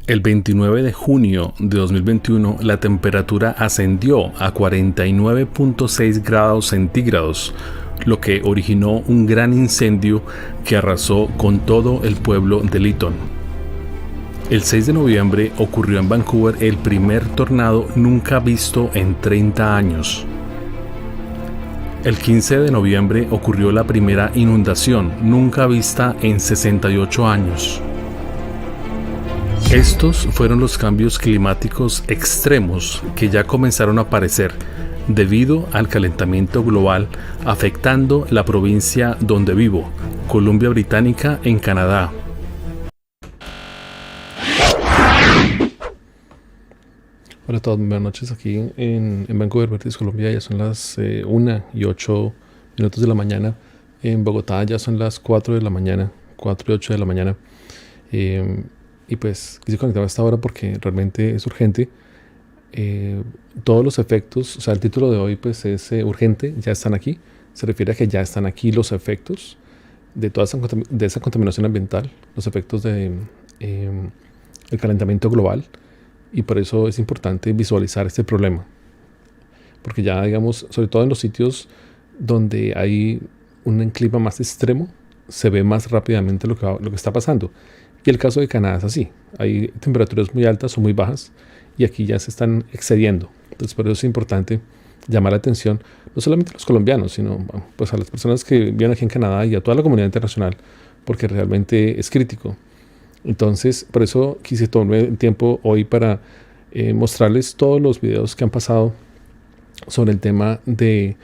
El 29 de junio de 2021, la temperatura ascendió a 49.6 grados centígrados, lo que originó un gran incendio que arrasó con todo el pueblo de Lytton. El 6 de noviembre ocurrió en Vancouver el primer tornado nunca visto en 30 años. El 15 de noviembre ocurrió la primera inundación nunca vista en 68 años. Estos fueron los cambios climáticos extremos que ya comenzaron a aparecer debido al calentamiento global afectando la provincia donde vivo, Columbia Británica, en Canadá. Hola a todos, buenas noches aquí en Vancouver, British Colombia. Ya son las 1:08 de la mañana. En Bogotá ya son las 4 de la mañana, 4:08 de la mañana. Y pues quise conectarme a esta hora porque realmente es urgente. Todos los efectos, o sea, el título de hoy pues es urgente, ya están aquí. Se refiere a que ya están aquí los efectos de toda esa contaminación ambiental, los efectos de el calentamiento global. Y por eso es importante visualizar este problema. Porque ya, digamos, sobre todo en los sitios donde hay un clima más extremo, se ve más rápidamente lo que está pasando. Y el caso de Canadá es así. Hay temperaturas muy altas o muy bajas y aquí ya se están excediendo. Entonces por eso es importante llamar la atención, no solamente a los colombianos, sino pues a las personas que viven aquí en Canadá y a toda la comunidad internacional, porque realmente es crítico. Entonces, por eso quise tomar el tiempo hoy para mostrarles todos los videos que han pasado sobre el tema de,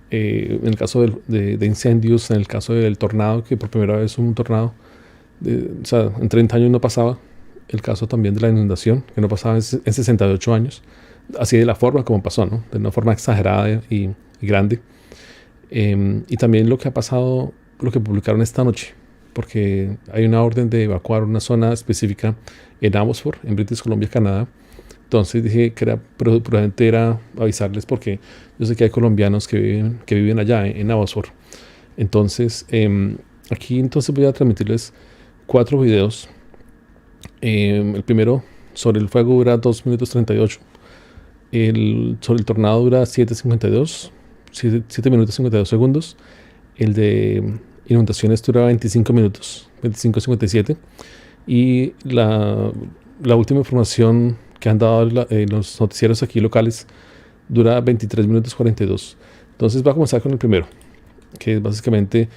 en el caso de incendios, en el caso del tornado, que por primera vez un tornado, o sea, en 30 años no pasaba. El caso también de la inundación, que no pasaba en 68 años, así de la forma como pasó, ¿no? De una forma exagerada y grande. Y también lo que ha pasado, lo que publicaron esta noche, porque hay una orden de evacuar una zona específica en Abbotsford, en British Columbia, Canadá. Entonces dije que era prudente era avisarles porque yo sé que hay colombianos que viven allá en Abbotsford. Entonces, aquí entonces voy a transmitirles 4 videos. El primero sobre el fuego dura 2 minutos 38. Sobre el tornado dura 7:52, 7 minutos 52 segundos. El de inundaciones dura 25 minutos, 25:57. Y la última información que han dado los noticieros aquí locales dura 23 minutos 42. Entonces va a comenzar con el primero, que es básicamente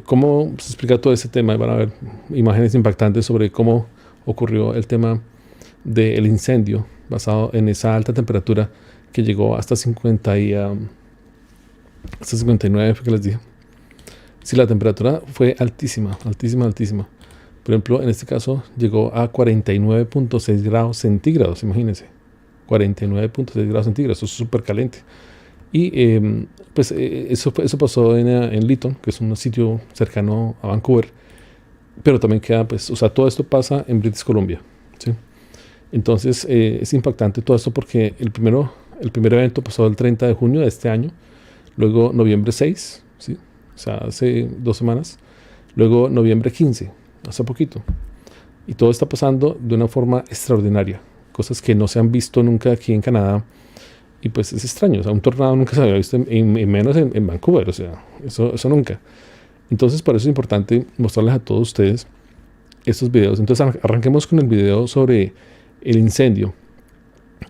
cómo se explica todo ese tema. Van a ver imágenes impactantes sobre cómo ocurrió el tema del incendio basado en esa alta temperatura que llegó hasta 50 y hasta 59, que les dije. Sí, la temperatura fue altísima, altísima, altísima. Por ejemplo, en este caso llegó a 49.6 grados centígrados, imagínense. 49.6 grados centígrados, eso es súper caliente. Y pues eso pasó en Lytton, que es un sitio cercano a Vancouver. Pero también queda, pues, o sea, todo esto pasa en British Columbia, ¿sí? Entonces es impactante todo esto porque el primer evento pasó el 30 de junio de este año. Luego noviembre 6, ¿sí? O sea, hace 2 semanas. Luego noviembre 15, hace poquito. Y todo está pasando de una forma extraordinaria. Cosas que no se han visto nunca aquí en Canadá. Y pues es extraño. O sea, un tornado nunca se había visto, menos en Vancouver. O sea, eso nunca. Entonces, por eso es importante mostrarles a todos ustedes estos videos. Entonces, arranquemos con el video sobre el incendio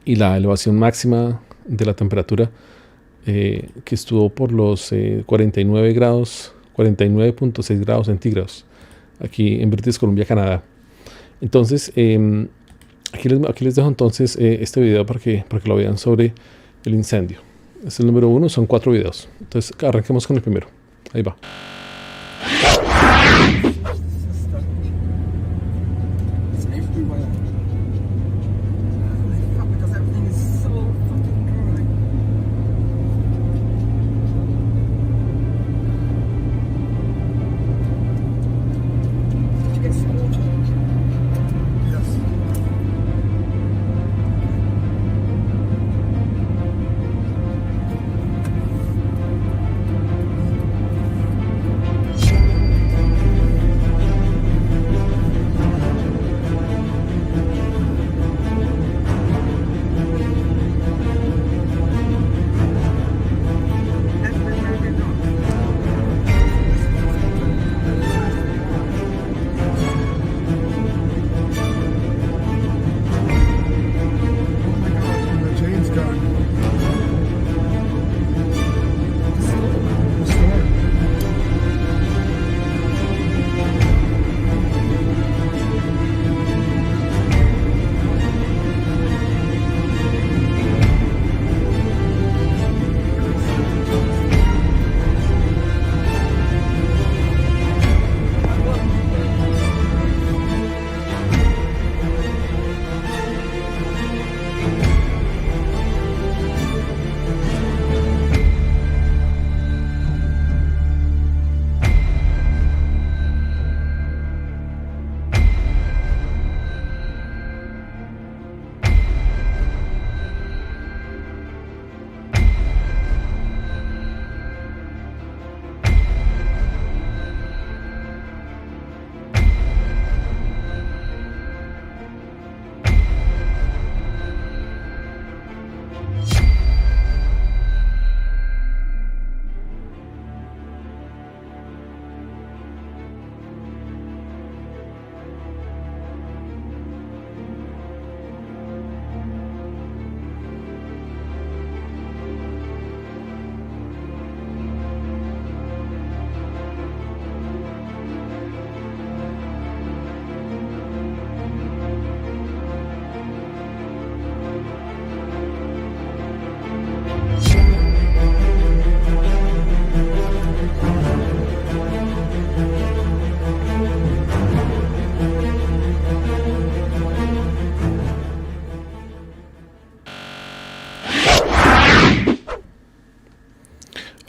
y la elevación máxima de la temperatura que estuvo por los 49 grados, 49.6 grados centígrados aquí en British Columbia, Canadá. Entonces, aquí les dejo entonces este video para que lo vean sobre el incendio. Es el número 1, son 4 videos. Entonces, arranquemos con el primero. Ahí va.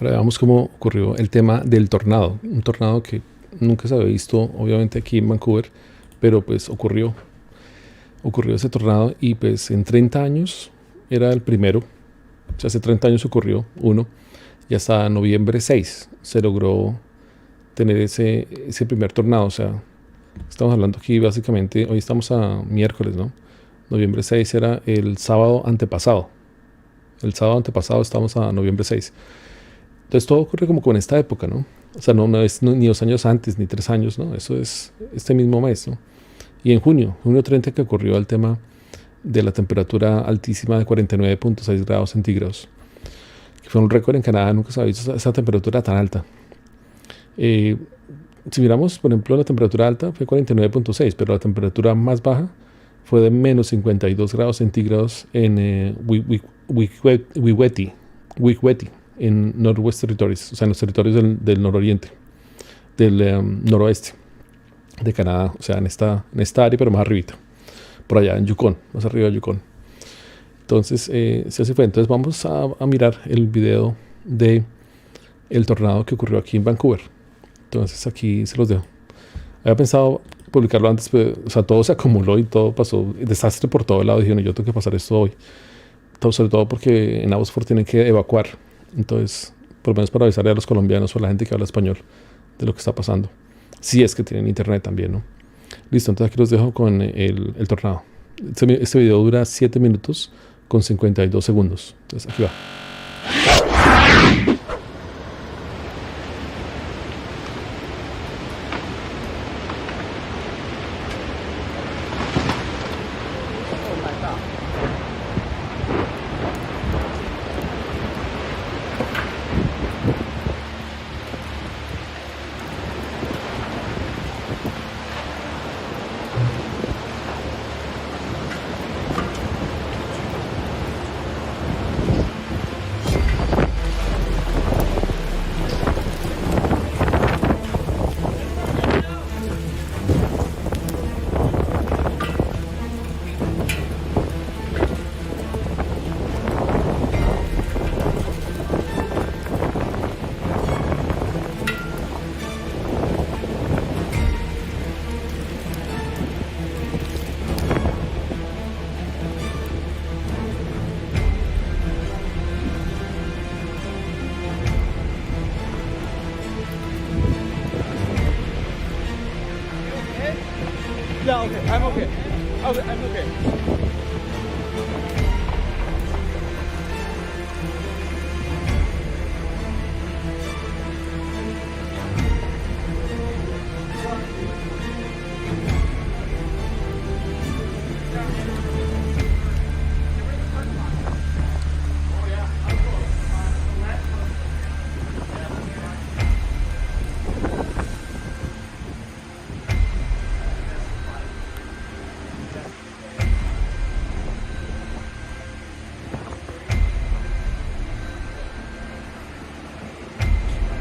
Ahora veamos cómo ocurrió el tema del tornado. Un tornado que nunca se había visto, obviamente, aquí en Vancouver, pero pues ocurrió ese tornado y pues en 30 años era el primero. O sea, hace 30 años ocurrió uno y hasta noviembre 6 se logró tener ese primer tornado. O sea, estamos hablando aquí básicamente, hoy estamos a miércoles, ¿no? Noviembre 6 era el sábado antepasado. El sábado antepasado estamos a noviembre 6. Entonces todo ocurre como con esta época, ¿no? O sea, no es ni 2 años antes, ni 3 años, ¿no? Eso es este mismo mes, ¿no? Y en junio 30 que ocurrió el tema de la temperatura altísima de 49.6 grados centígrados. Que fue un récord en Canadá, nunca se había visto esa temperatura tan alta. Si miramos, por ejemplo, la temperatura alta fue 49.6, pero la temperatura más baja fue de menos 52 grados centígrados en Weweti, en Northwest Territories, o sea, en los territorios del nororiente, del noroeste de Canadá, o sea, en esta área, pero más arribita, por allá en Yukon, más arriba de Yukon. Entonces, se hace fue. Entonces vamos a mirar el video de el tornado que ocurrió aquí en Vancouver. Entonces aquí se los dejo. Había pensado publicarlo antes, pero, o sea, todo se acumuló y todo pasó, desastre por todo lado. Dije, no, yo tengo que pasar esto hoy. Sobre todo porque en Abbotsford tienen que evacuar. Entonces, por lo menos para avisarle a los colombianos o a la gente que habla español de lo que está pasando. Si es que tienen internet también, ¿no? Listo, entonces aquí los dejo con el tornado. Este video dura 7 minutos con 52 segundos. Entonces aquí va. Yeah, okay, I'm okay. Okay, I'm okay.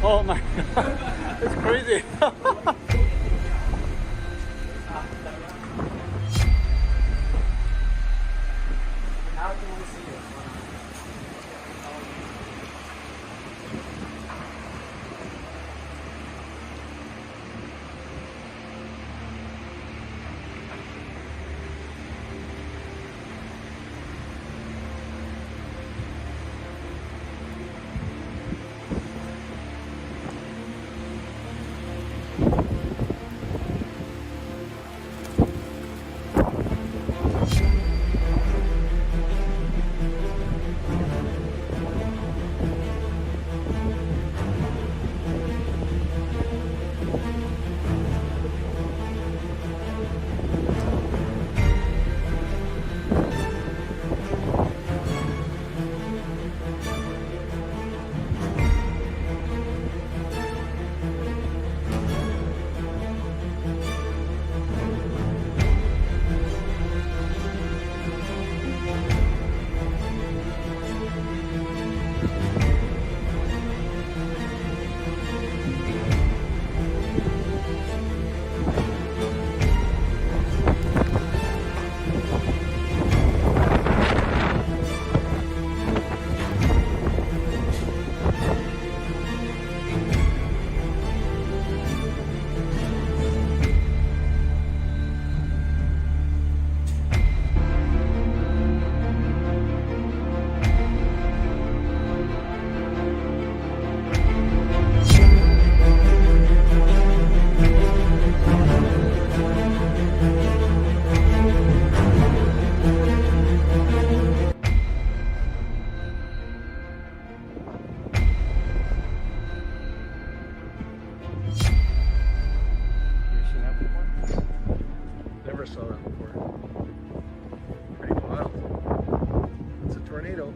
Oh my god, it's crazy. never saw that before. Pretty wild. It's a tornado.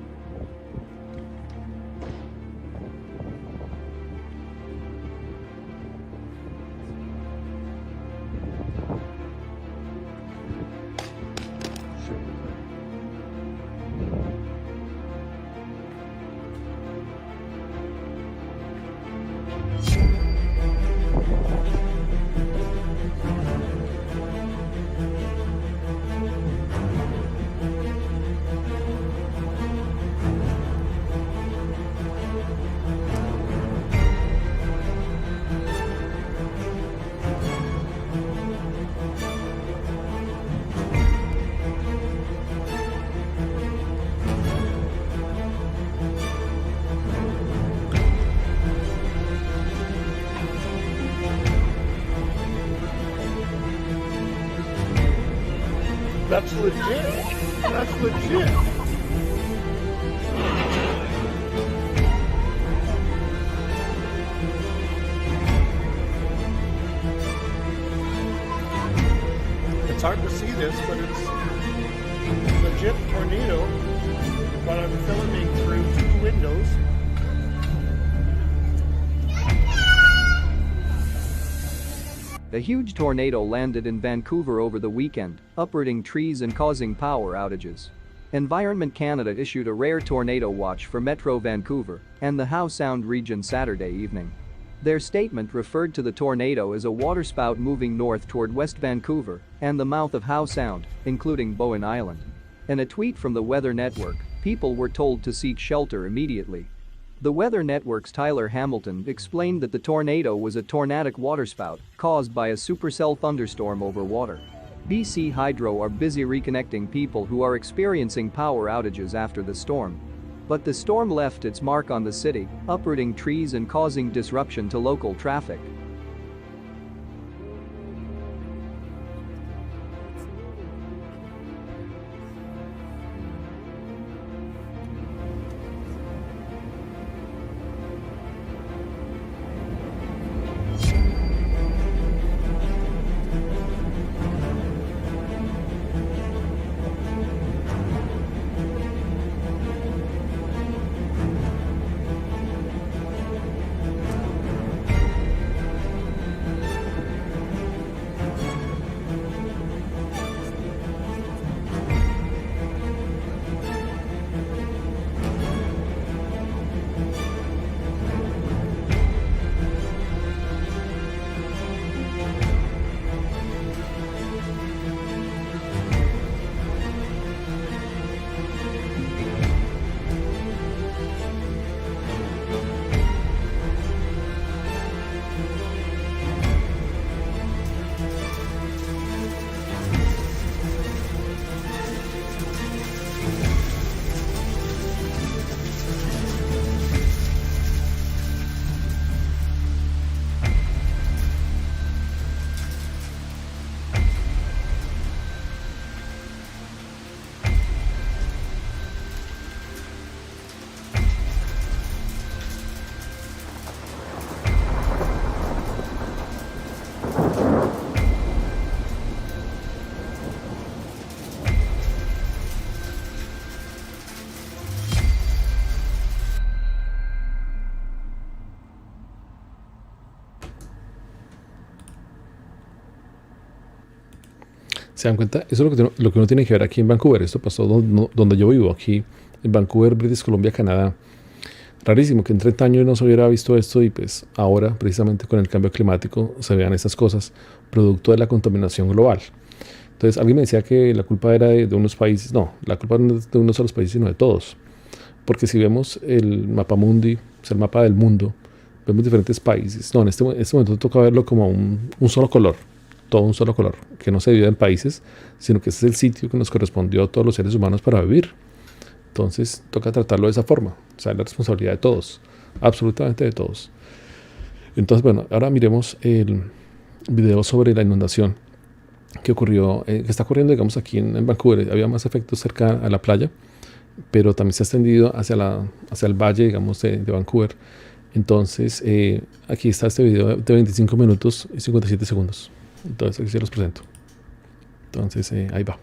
That's legit. That's legit. It's hard to see this, but it's legit tornado. But I'm filming through 2 windows. A huge tornado landed in Vancouver over the weekend, uprooting trees and causing power outages. Environment Canada issued a rare tornado watch for Metro Vancouver and the Howe Sound region Saturday evening. Their statement referred to the tornado as a waterspout moving north toward West Vancouver and the mouth of Howe Sound, including Bowen Island. In a tweet from the Weather Network, people were told to seek shelter immediately. The Weather Network's Tyler Hamilton explained that the tornado was a tornadic waterspout caused by a supercell thunderstorm over water. BC Hydro are busy reconnecting people who are experiencing power outages after the storm. But the storm left its mark on the city, uprooting trees and causing disruption to local traffic. ¿Se dan cuenta? Eso es lo que uno tiene que ver aquí en Vancouver. Esto pasó donde yo vivo, aquí en Vancouver, British Columbia, Canadá. Rarísimo que en 30 años no se hubiera visto esto y pues ahora, precisamente con el cambio climático, se vean estas cosas, producto de la contaminación global. Entonces, alguien me decía que la culpa era de unos países. No, la culpa no es de unos solos países, sino de todos. Porque si vemos el mapa mundi, o sea, el mapa del mundo, vemos diferentes países. No, en este momento toca verlo como un solo color. Todo un solo color, que no se divide en países, sino que este es el sitio que nos correspondió a todos los seres humanos para vivir. Entonces toca tratarlo de esa forma, o sea, la responsabilidad de todos, absolutamente de todos. Entonces, bueno, ahora miremos el video sobre la inundación que ocurrió, que está ocurriendo, digamos, aquí en Vancouver. Había más efectos cerca a la playa, pero también se ha extendido hacia el valle, digamos, de Vancouver. Entonces, aquí está este video de 25 minutos y 57 segundos. Entonces aquí se los presento. Entonces ahí va.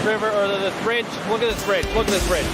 River or this bridge. Look at this bridge. Look at this bridge.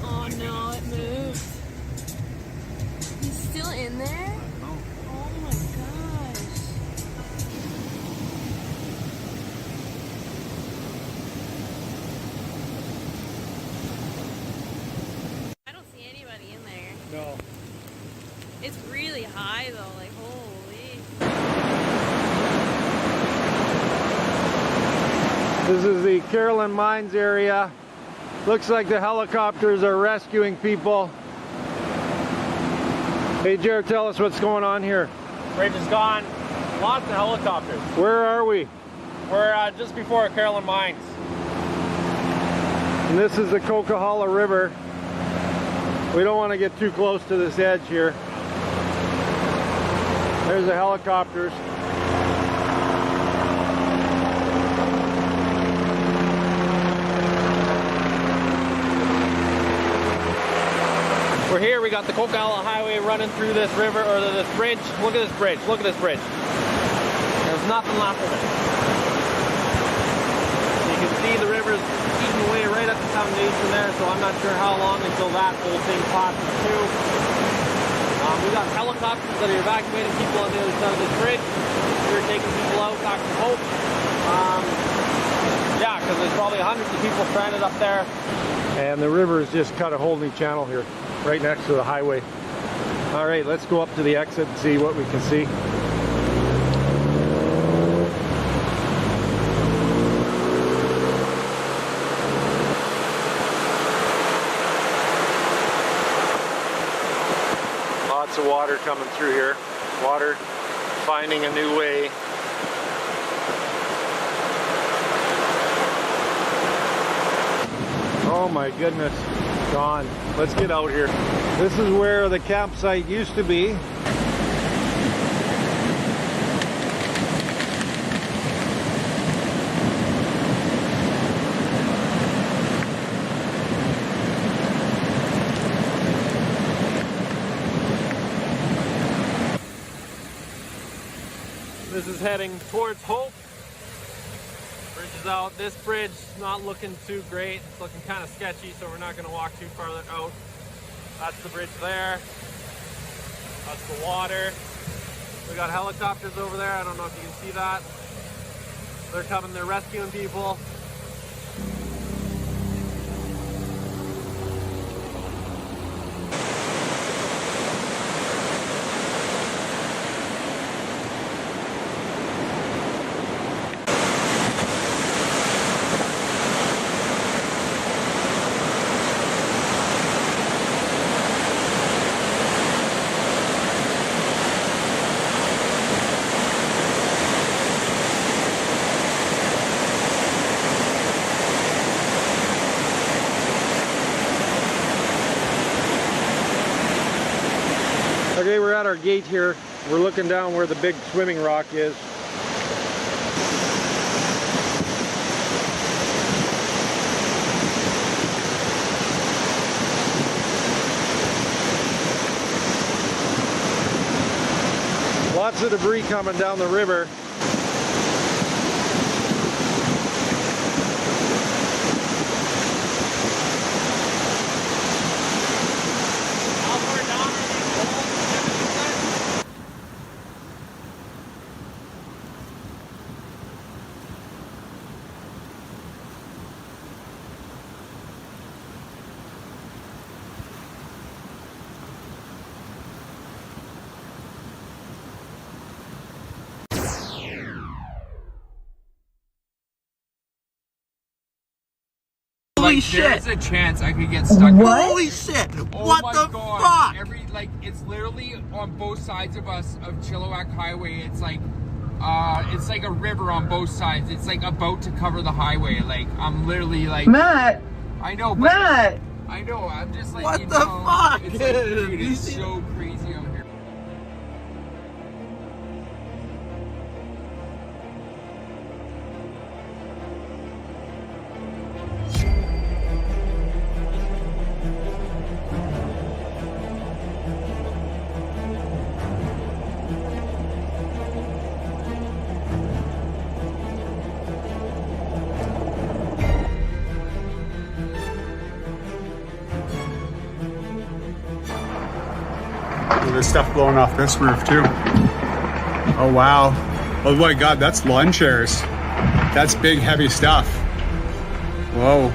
Oh no, it moved. He's still in there? Oh my gosh. I don't see anybody in there. No. It's really high though, like holy. This is the Carolyn Mines area. Looks like the helicopters are rescuing people. Hey Jared, tell us what's going on here. Bridge is gone. Lots of helicopters. Where are we? We're just before Carolyn Mines. And this is the Coquihalla River. We don't want to get too close to this edge here. There's the helicopters. We're here. We got the Coquihalla Highway running through this river or this bridge. Look at this bridge. Look at this bridge. There's nothing left of it. You can see the river's eating away right at the foundation there, so I'm not sure how long until that whole thing passes too. We got helicopters that are evacuating people on the other side of this bridge. We're taking people out, talking to Hope. Yeah, because there's probably hundreds of people stranded up there. And the river is just cut a holding channel here, right next to the highway. All right, let's go up to the exit and see what we can see. Lots of water coming through here. Water finding a new way. Oh my goodness, gone. Let's get out here. This is where the campsite used to be. This is heading towards Hope. Bridge is out. This bridge is not looking too great. It's looking kind of sketchy, so we're not going to walk too far out. That's the bridge there. That's the water. We got helicopters over there. I don't know if you can see that. They're coming. They're rescuing people. Okay, we're at our gate here. We're looking down where the big swimming rock is. Lots of debris coming down the river. Holy shit! There's a chance I could get stuck. What? Holy shit! Oh What my the God. fuck? It's literally on both sides of us of Chilliwack Highway. It's like a river on both sides. It's like about to cover the highway. Like I'm literally like Matt! I know, but Matt! I know. I'm just like What you the know, fuck, It's like, dude? dude, it's so crazy out here. There's stuff blowing off this roof too. Oh wow. Oh my God, that's lawn chairs. That's big heavy stuff. Whoa.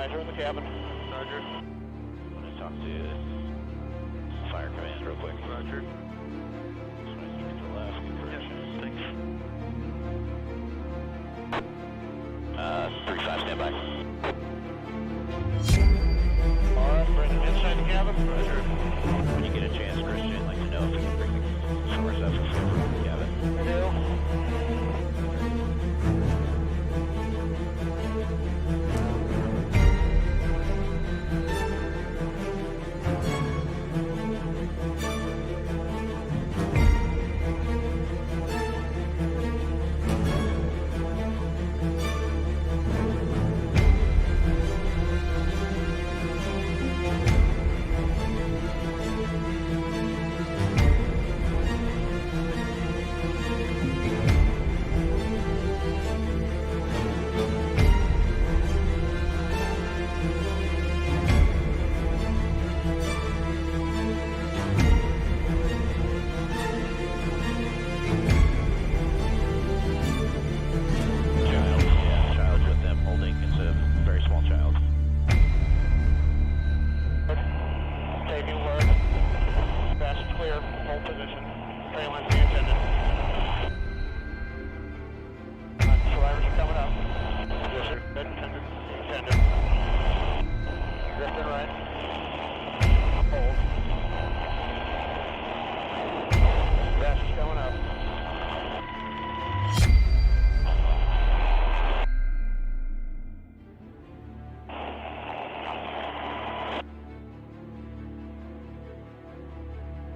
Eyes are in the cabin. Roger. I'm going to talk to Fire Command real quick. Roger. Just want to to the left. Yep, thanks. 3-5, stand by. Alright, Brendan, inside the cabin. Roger. When you get a chance, Christian, I'd like to know if you can bring the source up from the cabin. We do.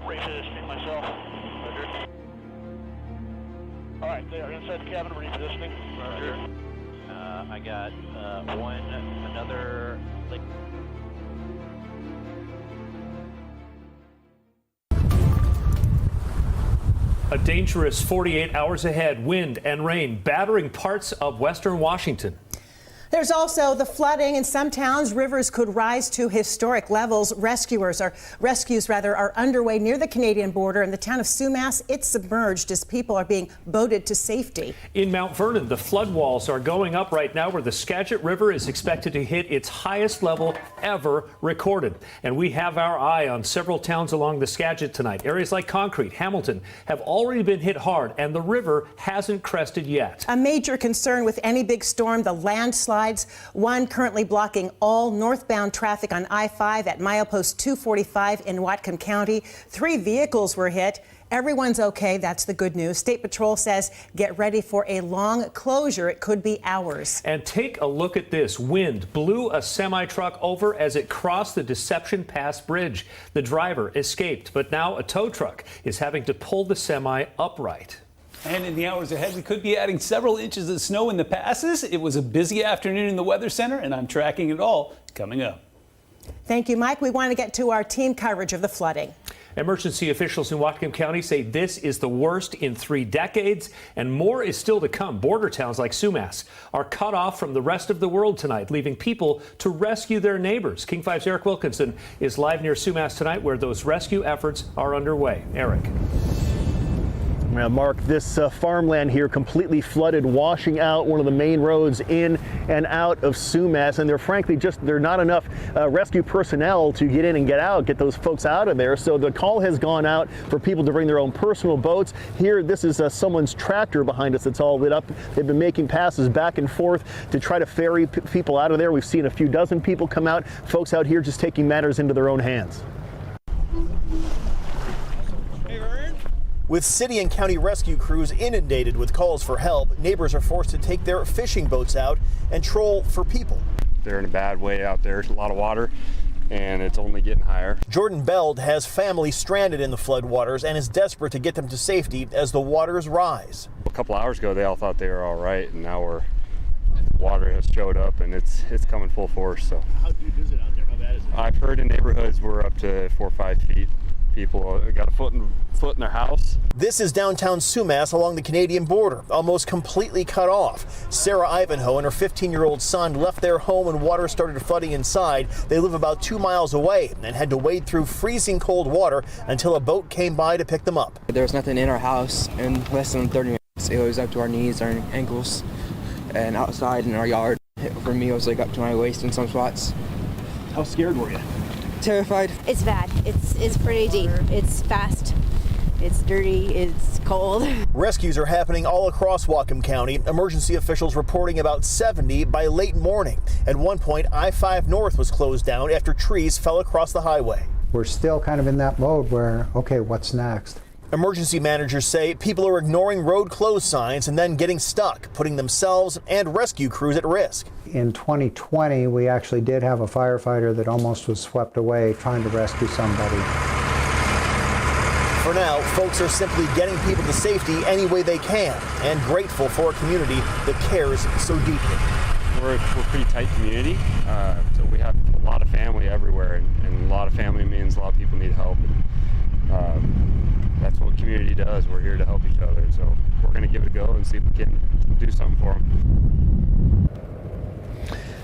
Repositioning myself. Roger. Alright, they are inside the cabin, repositioning. Roger. I got another... A dangerous 48 hours ahead, wind and rain battering parts of western Washington. There's also the flooding in some towns. Rivers could rise to historic levels. Rescues are underway near the Canadian border. In the town of Sumas, it's submerged as people are being boated to safety. In Mount Vernon, the flood walls are going up right now, where the Skagit River is expected to hit its highest level ever recorded. And we have our eye on several towns along the Skagit tonight. Areas like Concrete, Hamilton have already been hit hard, and the river hasn't crested yet. A major concern with any big storm, the landslides. One currently blocking all northbound traffic on I-5 at milepost 245 in Whatcom County. 3 vehicles were hit. Everyone's okay. That's the good news. State Patrol says get ready for a long closure. It could be hours. And take a look at this. Wind blew a semi-truck over as it crossed the Deception Pass Bridge. The driver escaped, but now a tow truck is having to pull the semi upright. And in the hours ahead, we could be adding several inches of snow in the passes. It was a busy afternoon in the Weather Center, and I'm tracking it all coming up. Thank you, Mike. We want to get to our team coverage of the flooding. Emergency officials in Whatcom County say this is the worst in 3 decades, and more is still to come. Border towns like Sumas are cut off from the rest of the world tonight, leaving people to rescue their neighbors. King 5's Eric Wilkinson is live near Sumas tonight, where those rescue efforts are underway. Eric. Mark, this farmland here completely flooded, washing out one of the main roads in and out of Sumas, and they're not enough rescue personnel to get in and get those folks out of there. So the call has gone out for people to bring their own personal boats. Here, this is someone's tractor behind us that's all lit up. They've been making passes back and forth to try to ferry people out of there. We've seen a few dozen people come out, folks out here just taking matters into their own hands. With city and county rescue crews inundated with calls for help, neighbors are forced to take their fishing boats out and troll for people. They're in a bad way out there. There's a lot of water, and it's only getting higher. Jordan Beld has family stranded in the floodwaters and is desperate to get them to safety as the waters rise. A couple hours ago, they all thought they were all right, and now water has showed up, and it's coming full force. So. How deep is it out there? How bad is it? I've heard in neighborhoods we're up to 4 or 5 feet. People got a foot in their house. This is downtown Sumas along the Canadian border, almost completely cut off. Sarah Ivanhoe and her 15-year-old son left their home when water started flooding inside. They live about 2 miles away and had to wade through freezing cold water until a boat came by to pick them up. There was nothing in our house in less than 30 minutes. It was up to our knees, our ankles, and outside in our yard. For me, it was like up to my waist in some spots. How scared were you? Terrified. It's bad. It's pretty deep. It's fast. It's dirty. It's cold. Rescues are happening all across Whatcom County. Emergency officials reporting about 70 by late morning. At one point, I-5 North was closed down after trees fell across the highway. We're still kind of in that mode where, okay, what's next? Emergency managers say people are ignoring road closed signs and then getting stuck, putting themselves and rescue crews at risk. In 2020, we actually did have a firefighter that almost was swept away trying to rescue somebody. For now, folks are simply getting people to safety any way they can and grateful for a community that cares so deeply. We're a pretty tight community, so we have a lot of family everywhere, and a lot of family means a lot of people need help. That's what community does. We're here to help each other, so we're going to give it a go and see if we can do something for them.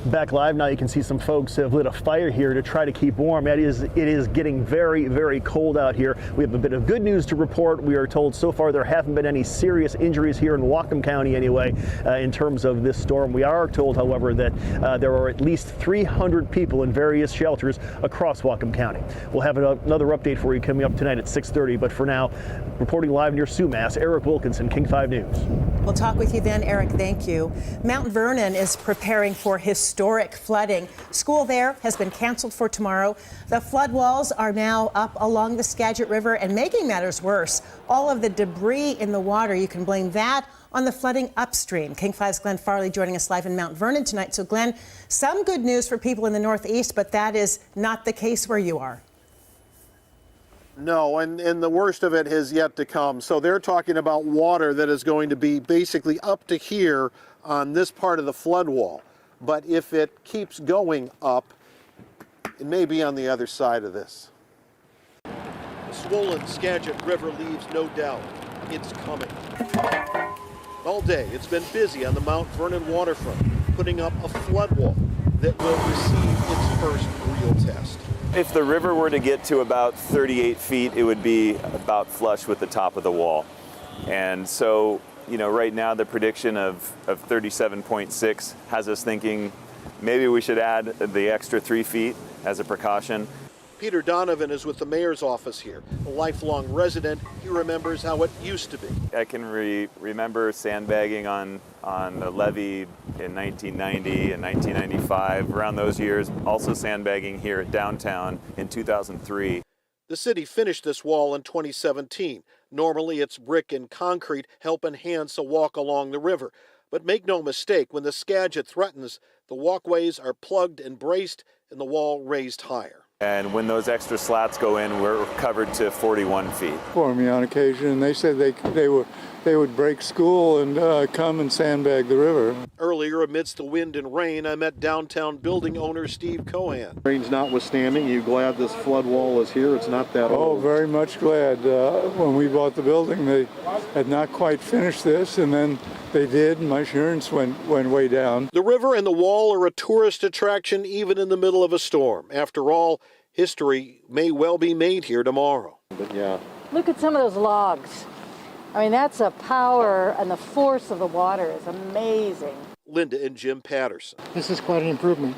Back live now, you can see some folks have lit a fire here to try to keep warm. It is getting very, very cold out here. We have a bit of good news to report. We are told so far there haven't been any serious injuries here in Whatcom County anyway in terms of this storm. We are told, however, that there are at least 300 people in various shelters across Whatcom County. We'll have another update for you coming up tonight at 6:30, but for now, reporting live near Sumas, Eric Wilkinson, King 5 News. We'll talk with you then, Eric. Thank you. Mount Vernon is preparing for historic flooding. School there has been canceled for tomorrow. The flood walls are now up along the Skagit River, and making matters worse, all of the debris in the water, you can blame that on the flooding upstream. King 5's Glenn Farley joining us live in Mount Vernon tonight. So Glenn, some good news for people in the Northeast, but that is not the case where you are. No, and the worst of it has yet to come. So they're talking about water that is going to be basically up to here on this part of the flood wall. But if it keeps going up, it may be on the other side of this. The swollen Skagit River leaves no doubt. It's coming. All day, it's been busy on the Mount Vernon waterfront, putting up a flood wall that will receive its first real test. If the river were to get to about 38 feet, it would be about flush with the top of the wall. And so, you know, right now the prediction of 37.6 has us thinking maybe we should add the extra 3 feet as a precaution. Peter Donovan is with the mayor's office here. A lifelong resident, he remembers how it used to be. I can remember sandbagging on the levee in 1990 and 1995, around those years. Also sandbagging here at downtown in 2003. The city finished this wall in 2017. Normally it's brick and concrete, help enhance a walk along the river. But make no mistake, when the Skagit threatens, the walkways are plugged and braced and the wall raised higher. And when those extra slats go in, we're covered to 41 feet. For me on occasion, and they said they would break school and come and sandbag the river. Earlier, amidst the wind and rain, I met downtown building owner Steve Cohan. Rain's notwithstanding, you glad this flood wall is here? It's not that old. Oh, very much glad. When we bought the building, they had not quite finished this, and then they did, and my insurance went way down. The river and the wall are a tourist attraction even in the middle of a storm. After all, history may well be made here tomorrow. But yeah. Look at some of those logs. I mean, that's a power, and the force of the water is amazing. Linda and Jim Patterson. This is quite an improvement.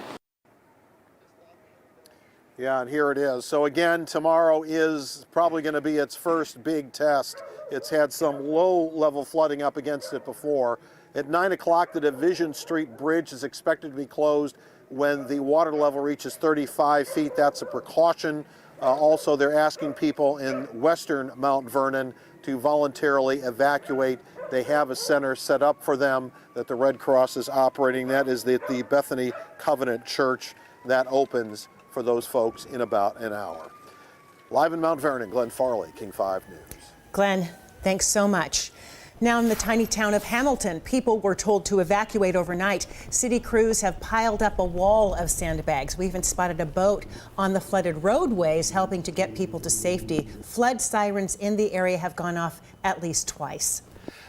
Yeah, and here it is. So again, tomorrow is probably going to be its first big test. It's had some low-level flooding up against it before. At 9 o'clock, the Division Street Bridge is expected to be closed when the water level reaches 35 feet. That's a precaution. Also, they're asking people in western Mount Vernon to voluntarily evacuate. They have a center set up for them that the Red Cross is operating. That is the Bethany Covenant Church. That opens for those folks in about an hour. Live in Mount Vernon, Glenn Farley, King 5 News. Glenn, thanks so much. Now in the tiny town of Hamilton, people were told to evacuate overnight. City crews have piled up a wall of sandbags. We even spotted a boat on the flooded roadways helping to get people to safety. Flood sirens in the area have gone off at least twice.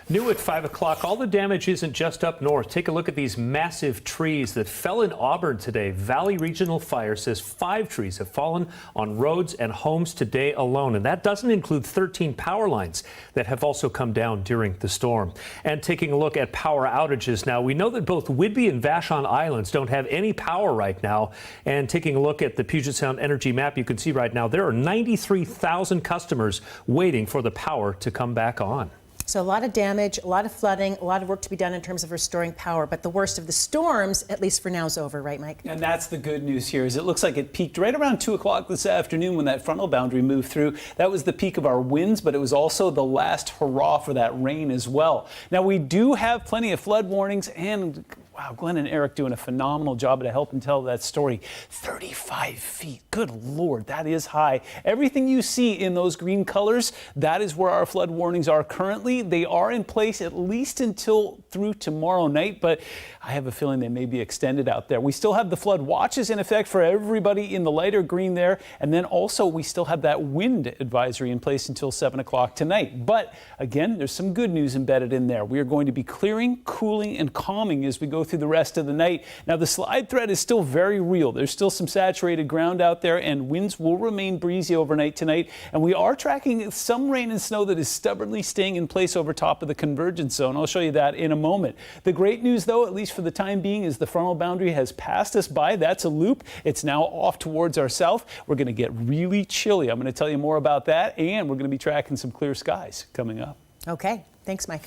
New at 5 o'clock, all the damage isn't just up north. Take a look at these massive trees that fell in Auburn today. Valley Regional Fire says 5 trees have fallen on roads and homes today alone. And that doesn't include 13 power lines that have also come down during the storm. And taking a look at power outages now, we know that both Whidbey and Vashon Islands don't have any power right now. And taking a look at the Puget Sound energy map, you can see right now there are 93,000 customers waiting for the power to come back on. So a lot of damage, a lot of flooding, a lot of work to be done in terms of restoring power. But the worst of the storms, at least for now, is over, right, Mike? And that's the good news here, is it looks like it peaked right around 2 o'clock this afternoon when that frontal boundary moved through. That was the peak of our winds, but it was also the last hurrah for that rain as well. Now, we do have plenty of flood warnings, and wow, Glenn and Eric doing a phenomenal job to help and tell that story. 35 feet. Good Lord, that is high. Everything you see in those green colors, that is where our flood warnings are currently. They are in place at least until through tomorrow night, but I have a feeling they may be extended out there. We still have the flood watches in effect for everybody in the lighter green there, and then also we still have that wind advisory in place until 7 o'clock tonight. But again, there's some good news embedded in there. We are going to be clearing, cooling, and calming as we go through the rest of the night. Now, the slide threat is still very real. There's still some saturated ground out there, and winds will remain breezy overnight tonight. And we are tracking some rain and snow that is stubbornly staying in place over top of the convergence zone. I'll show you that in a moment. The great news, though, at least for the time being, is the frontal boundary has passed us by. That's a loop. It's now off towards our south. We're going to get really chilly. I'm going to tell you more about that, and we're going to be tracking some clear skies coming up. Okay. Thanks, Mike.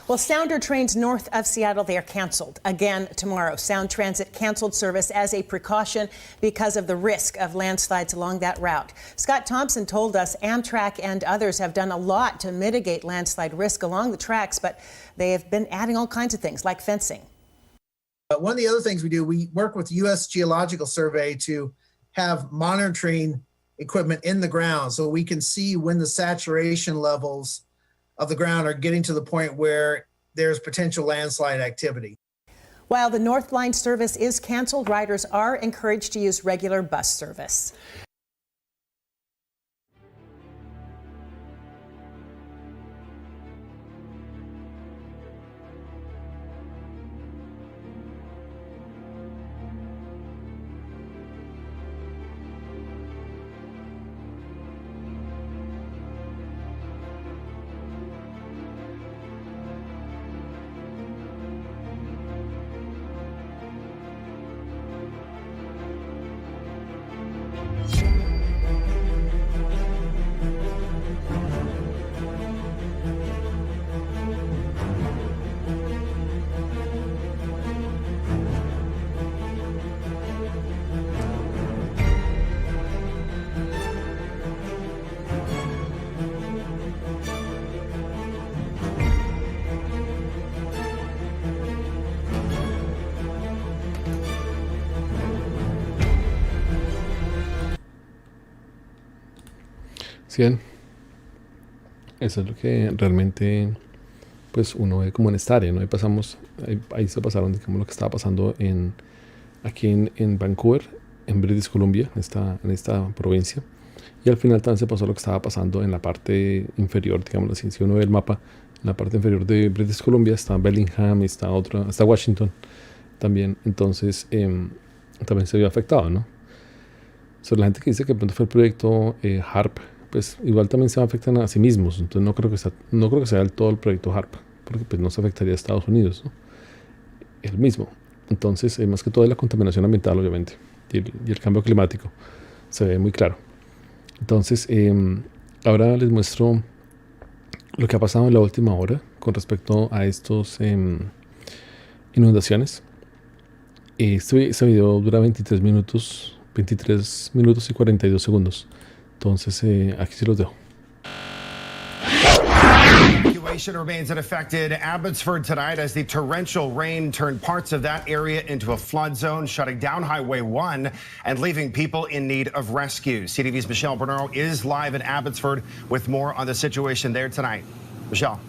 Well, Sounder trains north of Seattle, they are canceled again tomorrow. Sound Transit canceled service as a precaution because of the risk of landslides along that route. Scott Thompson told us Amtrak and others have done a lot to mitigate landslide risk along the tracks, but they have been adding all kinds of things like fencing. One of the other things we do, we work with U.S. Geological Survey to have monitoring equipment in the ground so we can see when the saturation levels of the ground are getting to the point where there's potential landslide activity. While the North Line service is canceled, riders are encouraged to use regular bus service. ¿Sí ven? Eso es lo que realmente pues uno ve como en esta área, ¿no? Ahí se pasaron, digamos, lo que estaba pasando aquí en Vancouver, en British Columbia, en esta provincia. Y al final también se pasó lo que estaba pasando en la parte inferior, digamos así. Si uno ve el mapa, en la parte inferior de British Columbia está Bellingham, está Washington también. Entonces también se vio afectado, ¿no? Sobre la gente que dice que de pronto fue el proyecto HARP, pues igual también se afectan a sí mismos. Entonces no creo que sea del todo el proyecto HARP, porque pues no se afectaría a Estados Unidos, ¿no? El mismo. Entonces, más que todo es la contaminación ambiental, obviamente, y el cambio climático. Se ve muy claro. Entonces, ahora les muestro lo que ha pasado en la última hora con respecto a estos inundaciones. Este video dura 23 minutos y 42 segundos. Entonces, aquí se los dejo. Evacuation remains unaffected Abbotsford tonight as the torrential rain turned parts of that area into a flood zone, shutting down Highway 1 and leaving people in need of rescue. CTV's Michelle Bernero is live in Abbotsford with more on the situation there tonight. Michelle.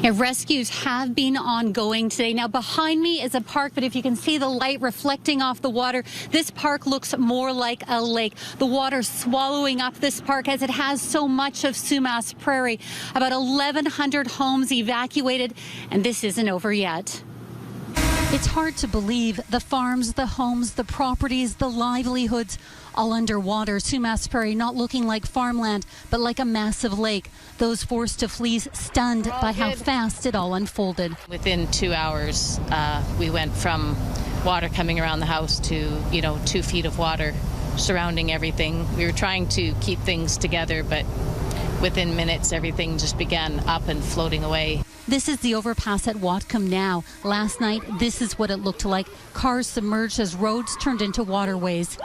Yeah, rescues have been ongoing today. Now, behind me is a park, but if you can see the light reflecting off the water, this park looks more like a lake. The water swallowing up this park as it has so much of Sumas Prairie. About 1,100 homes evacuated, and this isn't over yet. It's hard to believe the farms, the homes, the properties, the livelihoods, all underwater. Sumas Prairie not looking like farmland, but like a massive lake. Those forced to flee stunned by how fast it all unfolded. Within 2 hours, we went from water coming around the house to, 2 feet of water surrounding everything. We were trying to keep things together, but within minutes, everything just began up and floating away. This is the overpass at Whatcom now. Last night, this is what it looked like. Cars submerged as roads turned into waterways.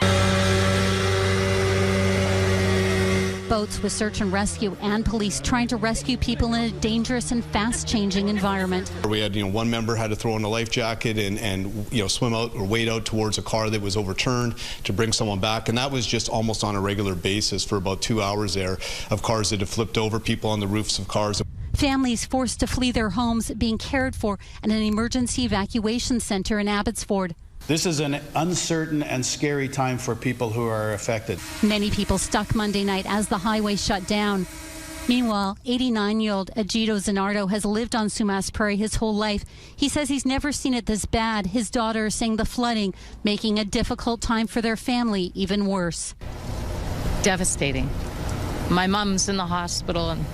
Boats with search and rescue and police trying to rescue people in a dangerous and fast-changing environment. We had, one member had to throw in a life jacket and swim out or wade out towards a car that was overturned to bring someone back. And that was just almost on a regular basis for about 2 hours there of cars that had flipped over, people on the roofs of cars. Families forced to flee their homes being cared for at an emergency evacuation center in Abbotsford. This is an uncertain and scary time for people who are affected. Many people stuck Monday night as the highway shut down. Meanwhile, 89-year-old Egido Zanardo has lived on Sumas Prairie his whole life. He says he's never seen it this bad. His daughter is saying the flooding making a difficult time for their family even worse. Devastating. My mom's in the hospital and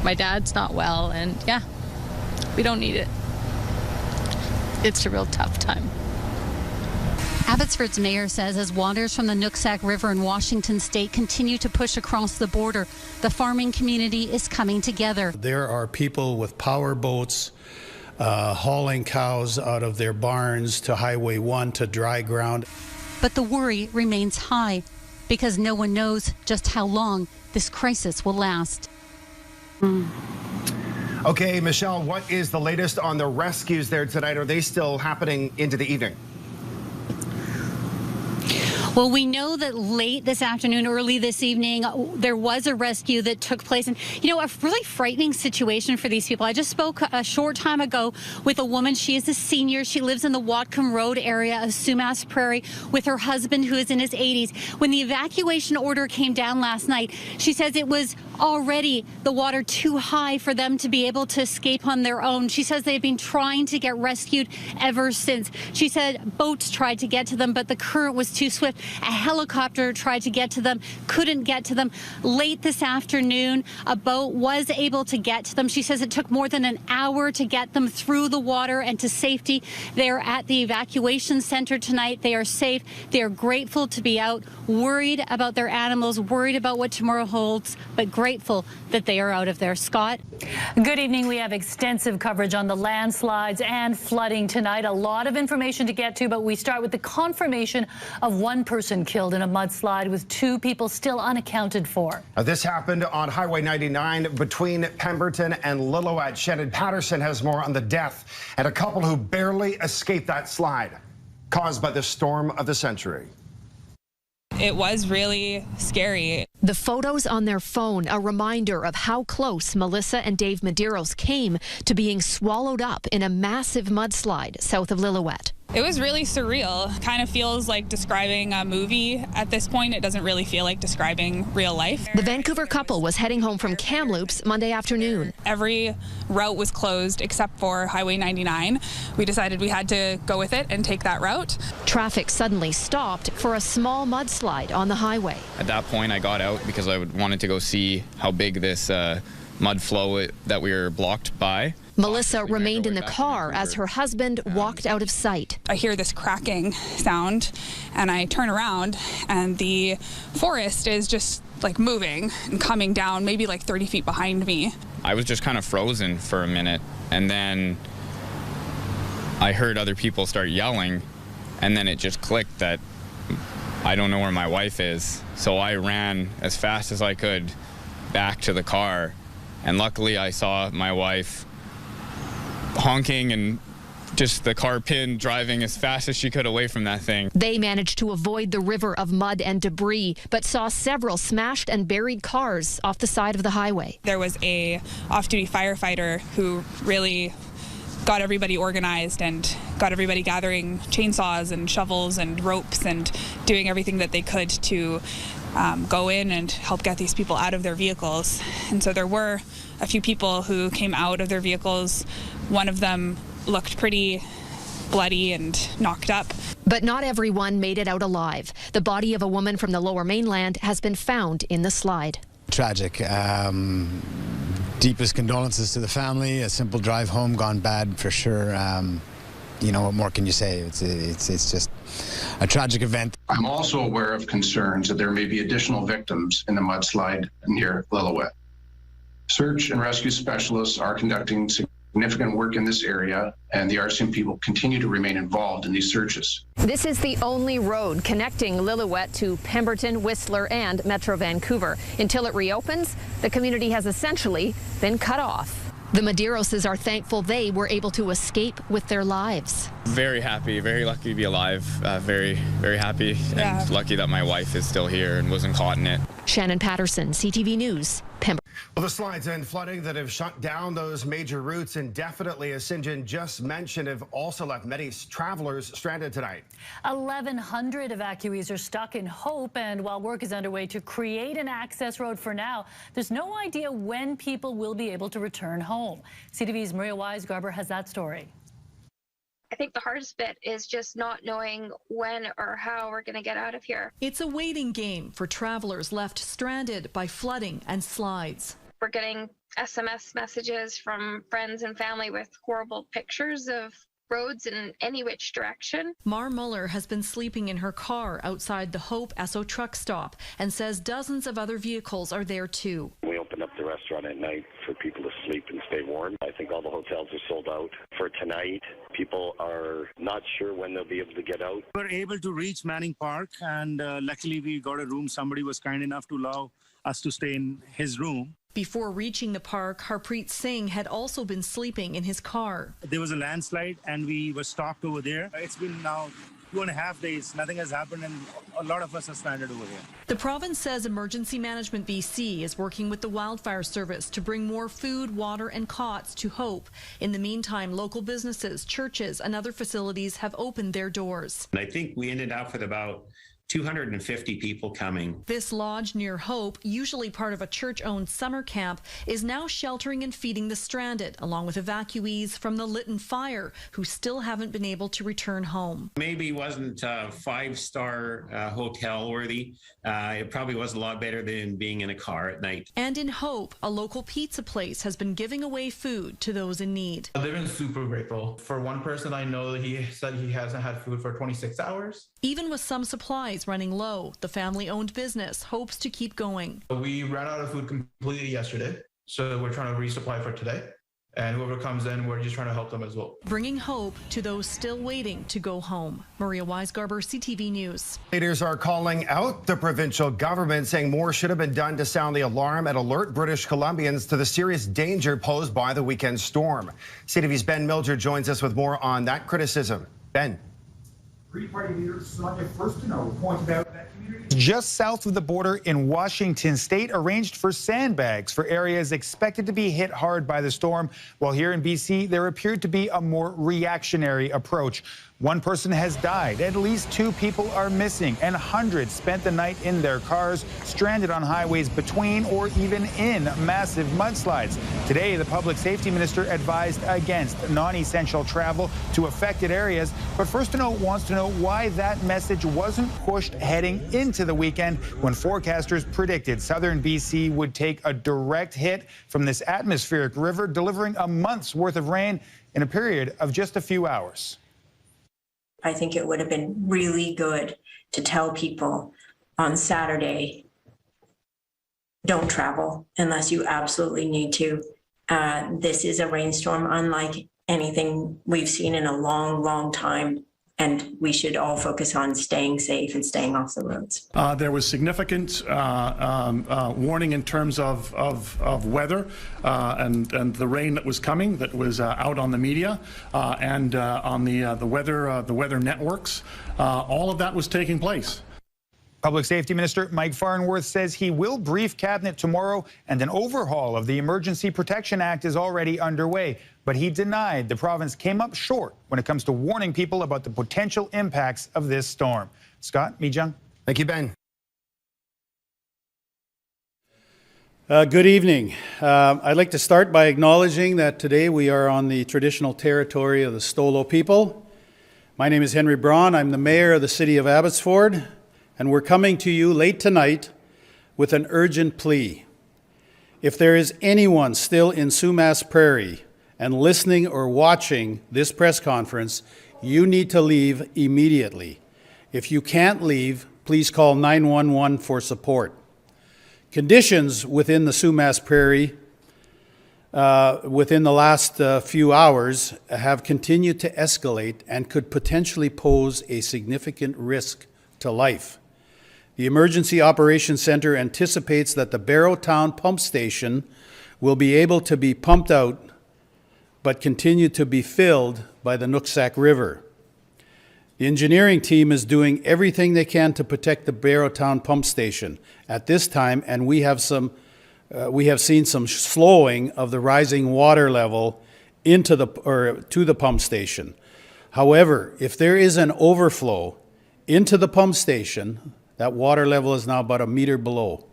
my dad's not well, and yeah, we don't need it. It's a real tough time. Abbotsford's mayor says as waters from the Nooksack River in Washington state continue to push across the border, the farming community is coming together. There are people with power boats hauling cows out of their barns to Highway 1 to dry ground. But the worry remains high because no one knows just how long this crisis will last. Okay, Michelle, what is the latest on the rescues there tonight? Are they still happening into the evening? Well, we know that late this afternoon, early this evening, there was a rescue that took place. And, a really frightening situation for these people. I just spoke a short time ago with a woman. She is a senior. She lives in the Whatcom Road area of Sumas Prairie with her husband, who is in his 80s. When the evacuation order came down last night, she says it was already the water too high for them to be able to escape on their own. She says they've been trying to get rescued ever since. She said boats tried to get to them, but the current was too swift. A helicopter tried to get to them, couldn't get to them. Late this afternoon, a boat was able to get to them. She says it took more than an hour to get them through the water and to safety. They're at the evacuation center tonight. They are safe. They are grateful to be out, worried about their animals, worried about what tomorrow holds, but grateful that they are out of there. Scott? Good evening. We have extensive coverage on the landslides and flooding tonight. A lot of information to get to, but we start with the confirmation of one person killed in a mudslide with 2 people still unaccounted for. This happened on Highway 99 between Pemberton and Lillooet. Shannon Patterson has more on the death and a couple who barely escaped that slide caused by the storm of the century. It was really scary. The photos on their phone, a reminder of how close Melissa and Dave Medeiros came to being swallowed up in a massive mudslide south of Lillooet. It was really surreal. Kind of feels like describing a movie at this point. It doesn't really feel like describing real life. The Vancouver couple was heading home from Kamloops Monday afternoon. Every route was closed except for Highway 99. We decided we had to go with it and take that route. Traffic suddenly stopped for a small mudslide on the highway. At that point, I got out because I wanted to go see how big this mud flow that we were blocked by. Melissa remained in the car as her husband walked out of sight. I hear this cracking sound and I turn around and the forest is just like moving and coming down maybe like 30 feet behind me. I was just kind of frozen for a minute and then I heard other people start yelling and then it just clicked that I don't know where my wife is. So I ran as fast as I could back to the car and luckily I saw my wife honking and just the car pinned, driving as fast as she could away from that thing. They managed to avoid the river of mud and debris, but saw several smashed and buried cars off the side of the highway. There was a off-duty firefighter who really got everybody organized and got everybody gathering chainsaws and shovels and ropes and doing everything that they could to go in and help get these people out of their vehicles. And so there were a few people who came out of their vehicles. One of them looked pretty bloody and knocked up. But not everyone made it out alive. The body of a woman from the Lower Mainland has been found in the slide. Tragic. Deepest condolences to the family. A simple drive home gone bad for sure. You know, what more can you say? It's just a tragic event. I'm also aware of concerns that there may be additional victims in the mudslide near Lillooet. Search and rescue specialists are conducting significant work in this area, and the RCMP will continue to remain involved in these searches. This is the only road connecting Lillooet to Pemberton, Whistler, and Metro Vancouver. Until it reopens, the community has essentially been cut off. The Medeiros are thankful they were able to escape with their lives. Very happy, very lucky to be alive, very, very happy, and lucky that my wife is still here and wasn't caught in it. Shannon Patterson, CTV News, Pemberton. Well, the slides and flooding that have shut down those major routes indefinitely, as Sinjin just mentioned, have also left many travelers stranded tonight. 1,100 evacuees are stuck in Hope, and while work is underway to create an access road for now, there's no idea when people will be able to return home. CTV's Maria Weisgarber has that story. I think the hardest bit is just not knowing when or how we're going to get out of here. It's a waiting game for travelers left stranded by flooding and slides. We're getting SMS messages from friends and family with horrible pictures of roads in any which direction. Mar Muller has been sleeping in her car outside the Hope Esso truck stop and says dozens of other vehicles are there too. We open up the restaurant at night for people to sleep and stay warm. I think all the hotels are sold out for tonight. People are not sure when they'll be able to get out. We were able to reach Manning Park, and luckily we got a room. Somebody was kind enough to allow us to stay in his room. Before reaching the park, Harpreet Singh had also been sleeping in his car. There was a landslide and we were stopped over there. It's been now 2.5 days. Nothing has happened and a lot of us are stranded over here. The province says Emergency Management BC is working with the Wildfire Service to bring more food, water and cots to Hope. In the meantime, local businesses, churches and other facilities have opened their doors. I think we ended up with about 250 people coming. This lodge near Hope, usually part of a church-owned summer camp, is now sheltering and feeding the stranded, along with evacuees from the Lytton fire, who still haven't been able to return home. Maybe wasn't 5-star hotel worthy. It probably was a lot better than being in a car at night. And in Hope, a local pizza place has been giving away food to those in need. They've been super grateful. For one person I know, he said he hasn't had food for 26 hours. Even with some supplies running low, the family-owned business hopes to keep going. We ran out of food completely yesterday, so we're trying to resupply for today. And whoever comes in, we're just trying to help them as well. Bringing hope to those still waiting to go home. Maria Weisgarber, CTV News. Leaders are calling out the provincial government, saying more should have been done to sound the alarm and alert British Columbians to the serious danger posed by the weekend storm. CTV's Ben Mildred joins us with more on that criticism. Ben. Green Party leader Sonia Firstino pointed out that communities just south of the border in Washington state arranged for sandbags for areas expected to be hit hard by the storm, while here in BC there appeared to be a more reactionary approach. One person has died, at least 2 people are missing, and hundreds spent the night in their cars, stranded on highways between or even in massive mudslides. Today, the public safety minister advised against non-essential travel to affected areas, but Firstino wants to know why that message wasn't pushed heading into the weekend when forecasters predicted southern BC would take a direct hit from this atmospheric river, delivering a month's worth of rain in a period of just a few hours. I think it would have been really good to tell people on Saturday, don't travel unless you absolutely need to. This is a rainstorm unlike anything we've seen in a long, long time. and we should all focus on staying safe and staying off the roads. There was significant warning in terms of weather and the rain that was coming, that was out on the media and on the weather networks. All of that was taking place. Public Safety Minister Mike Farnworth says he will brief Cabinet tomorrow, and an overhaul of the Emergency Protection Act is already underway. But he denied the province came up short when it comes to warning people about the potential impacts of this storm. Scott, Mijang. Thank you, Ben. Good evening. I'd like to start by acknowledging that today we are on the traditional territory of the Stolo people. My name is Henry Braun. I'm the mayor of the city of Abbotsford, and we're coming to you late tonight with an urgent plea. If there is anyone still in Sumas Prairie and listening or watching this press conference, you need to leave immediately. If you can't leave, please call 911 for support. Conditions within the Sumas Prairie within the last few hours have continued to escalate and could potentially pose a significant risk to life. The Emergency Operations Center anticipates that the Barrowtown pump station will be able to be pumped out but continue to be filled by the Nooksack River. The engineering team is doing everything they can to protect the Barrowtown pump station at this time, and we have seen some slowing of the rising water level to the pump station. However, if there is an overflow into the pump station, that water level is now about a meter below.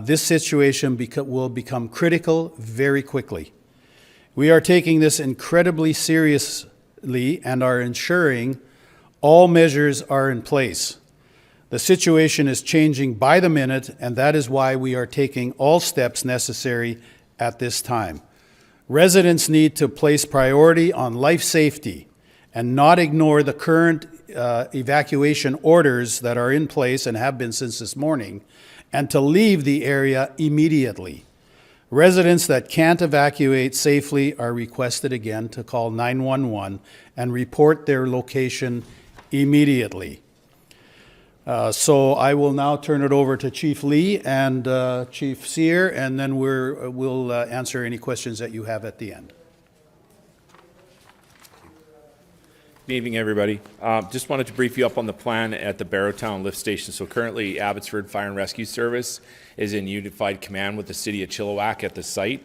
This situation will become critical very quickly. We are taking this incredibly seriously and are ensuring all measures are in place. The situation is changing by the minute, and that is why we are taking all steps necessary at this time. Residents need to place priority on life safety and not ignore the current evacuation orders that are in place and have been since this morning, and to leave the area immediately. Residents that can't evacuate safely are requested again to call 911 and report their location immediately. So I will now turn it over to Chief Lee and Chief Sear, and then we'll answer any questions that you have at the end. Good evening, everybody. Just wanted to brief you up on the plan at the Barrowtown lift station. So currently, Abbotsford Fire and Rescue Service is in unified command with the City of Chilliwack at the site.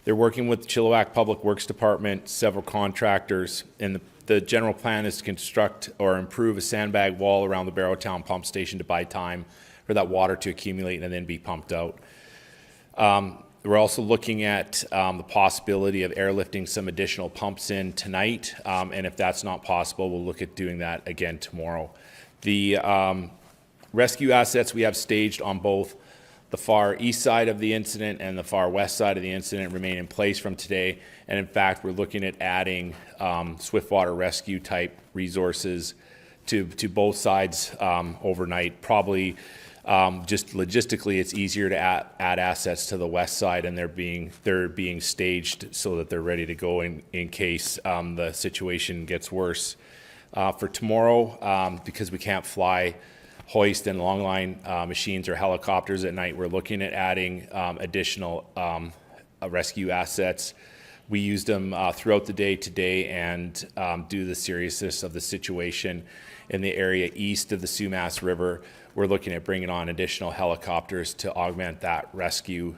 They're working with the Chilliwack Public Works Department, several contractors, and the general plan is to construct or improve a sandbag wall around the Barrowtown pump station to buy time for that water to accumulate and then be pumped out. We're also looking at the possibility of airlifting some additional pumps in tonight, and if that's not possible, we'll look at doing that again tomorrow. The rescue assets we have staged on both the far east side of the incident and the far west side of the incident remain in place from today, and in fact, we're looking at adding swiftwater rescue type resources to both sides overnight. Probably just logistically, it's easier to add assets to the west side, and they're being staged so that they're ready to go in case the situation gets worse. For tomorrow, because we can't fly hoist and longline machines or helicopters at night, we're looking at adding additional rescue assets. We used them throughout the day today, and due to the seriousness of the situation in the area east of the Sumas River, we're looking at bringing on additional helicopters to augment that rescue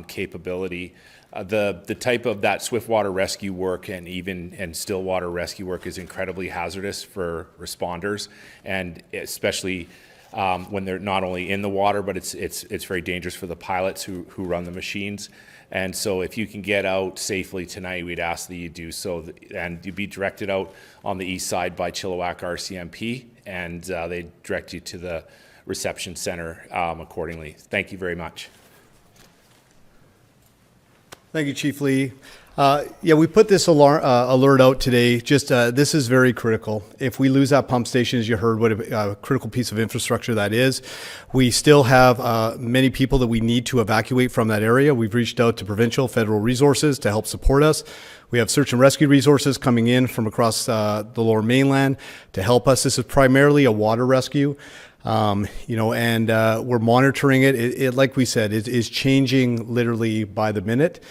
capability. The type of that swiftwater rescue work and stillwater rescue work is incredibly hazardous for responders, and especially when they're not only in the water, but it's very dangerous for the pilots who run the machines. And so if you can get out safely tonight, we'd ask that you do so, and you'd be directed out on the east side by Chilliwack RCMP, and they direct you to the reception center accordingly. Thank you very much. Thank you, Chief Lee. Yeah, we put this alert out today. Just this is very critical. If we lose that pump station, as you heard, what a critical piece of infrastructure that is. We still have many people that we need to evacuate from that area. We've reached out to provincial, federal resources to help support us. We have search and rescue resources coming in from across the Lower Mainland to help us. This is primarily a water rescue. You know, and we're monitoring it. It, like we said, it is changing literally by the minute.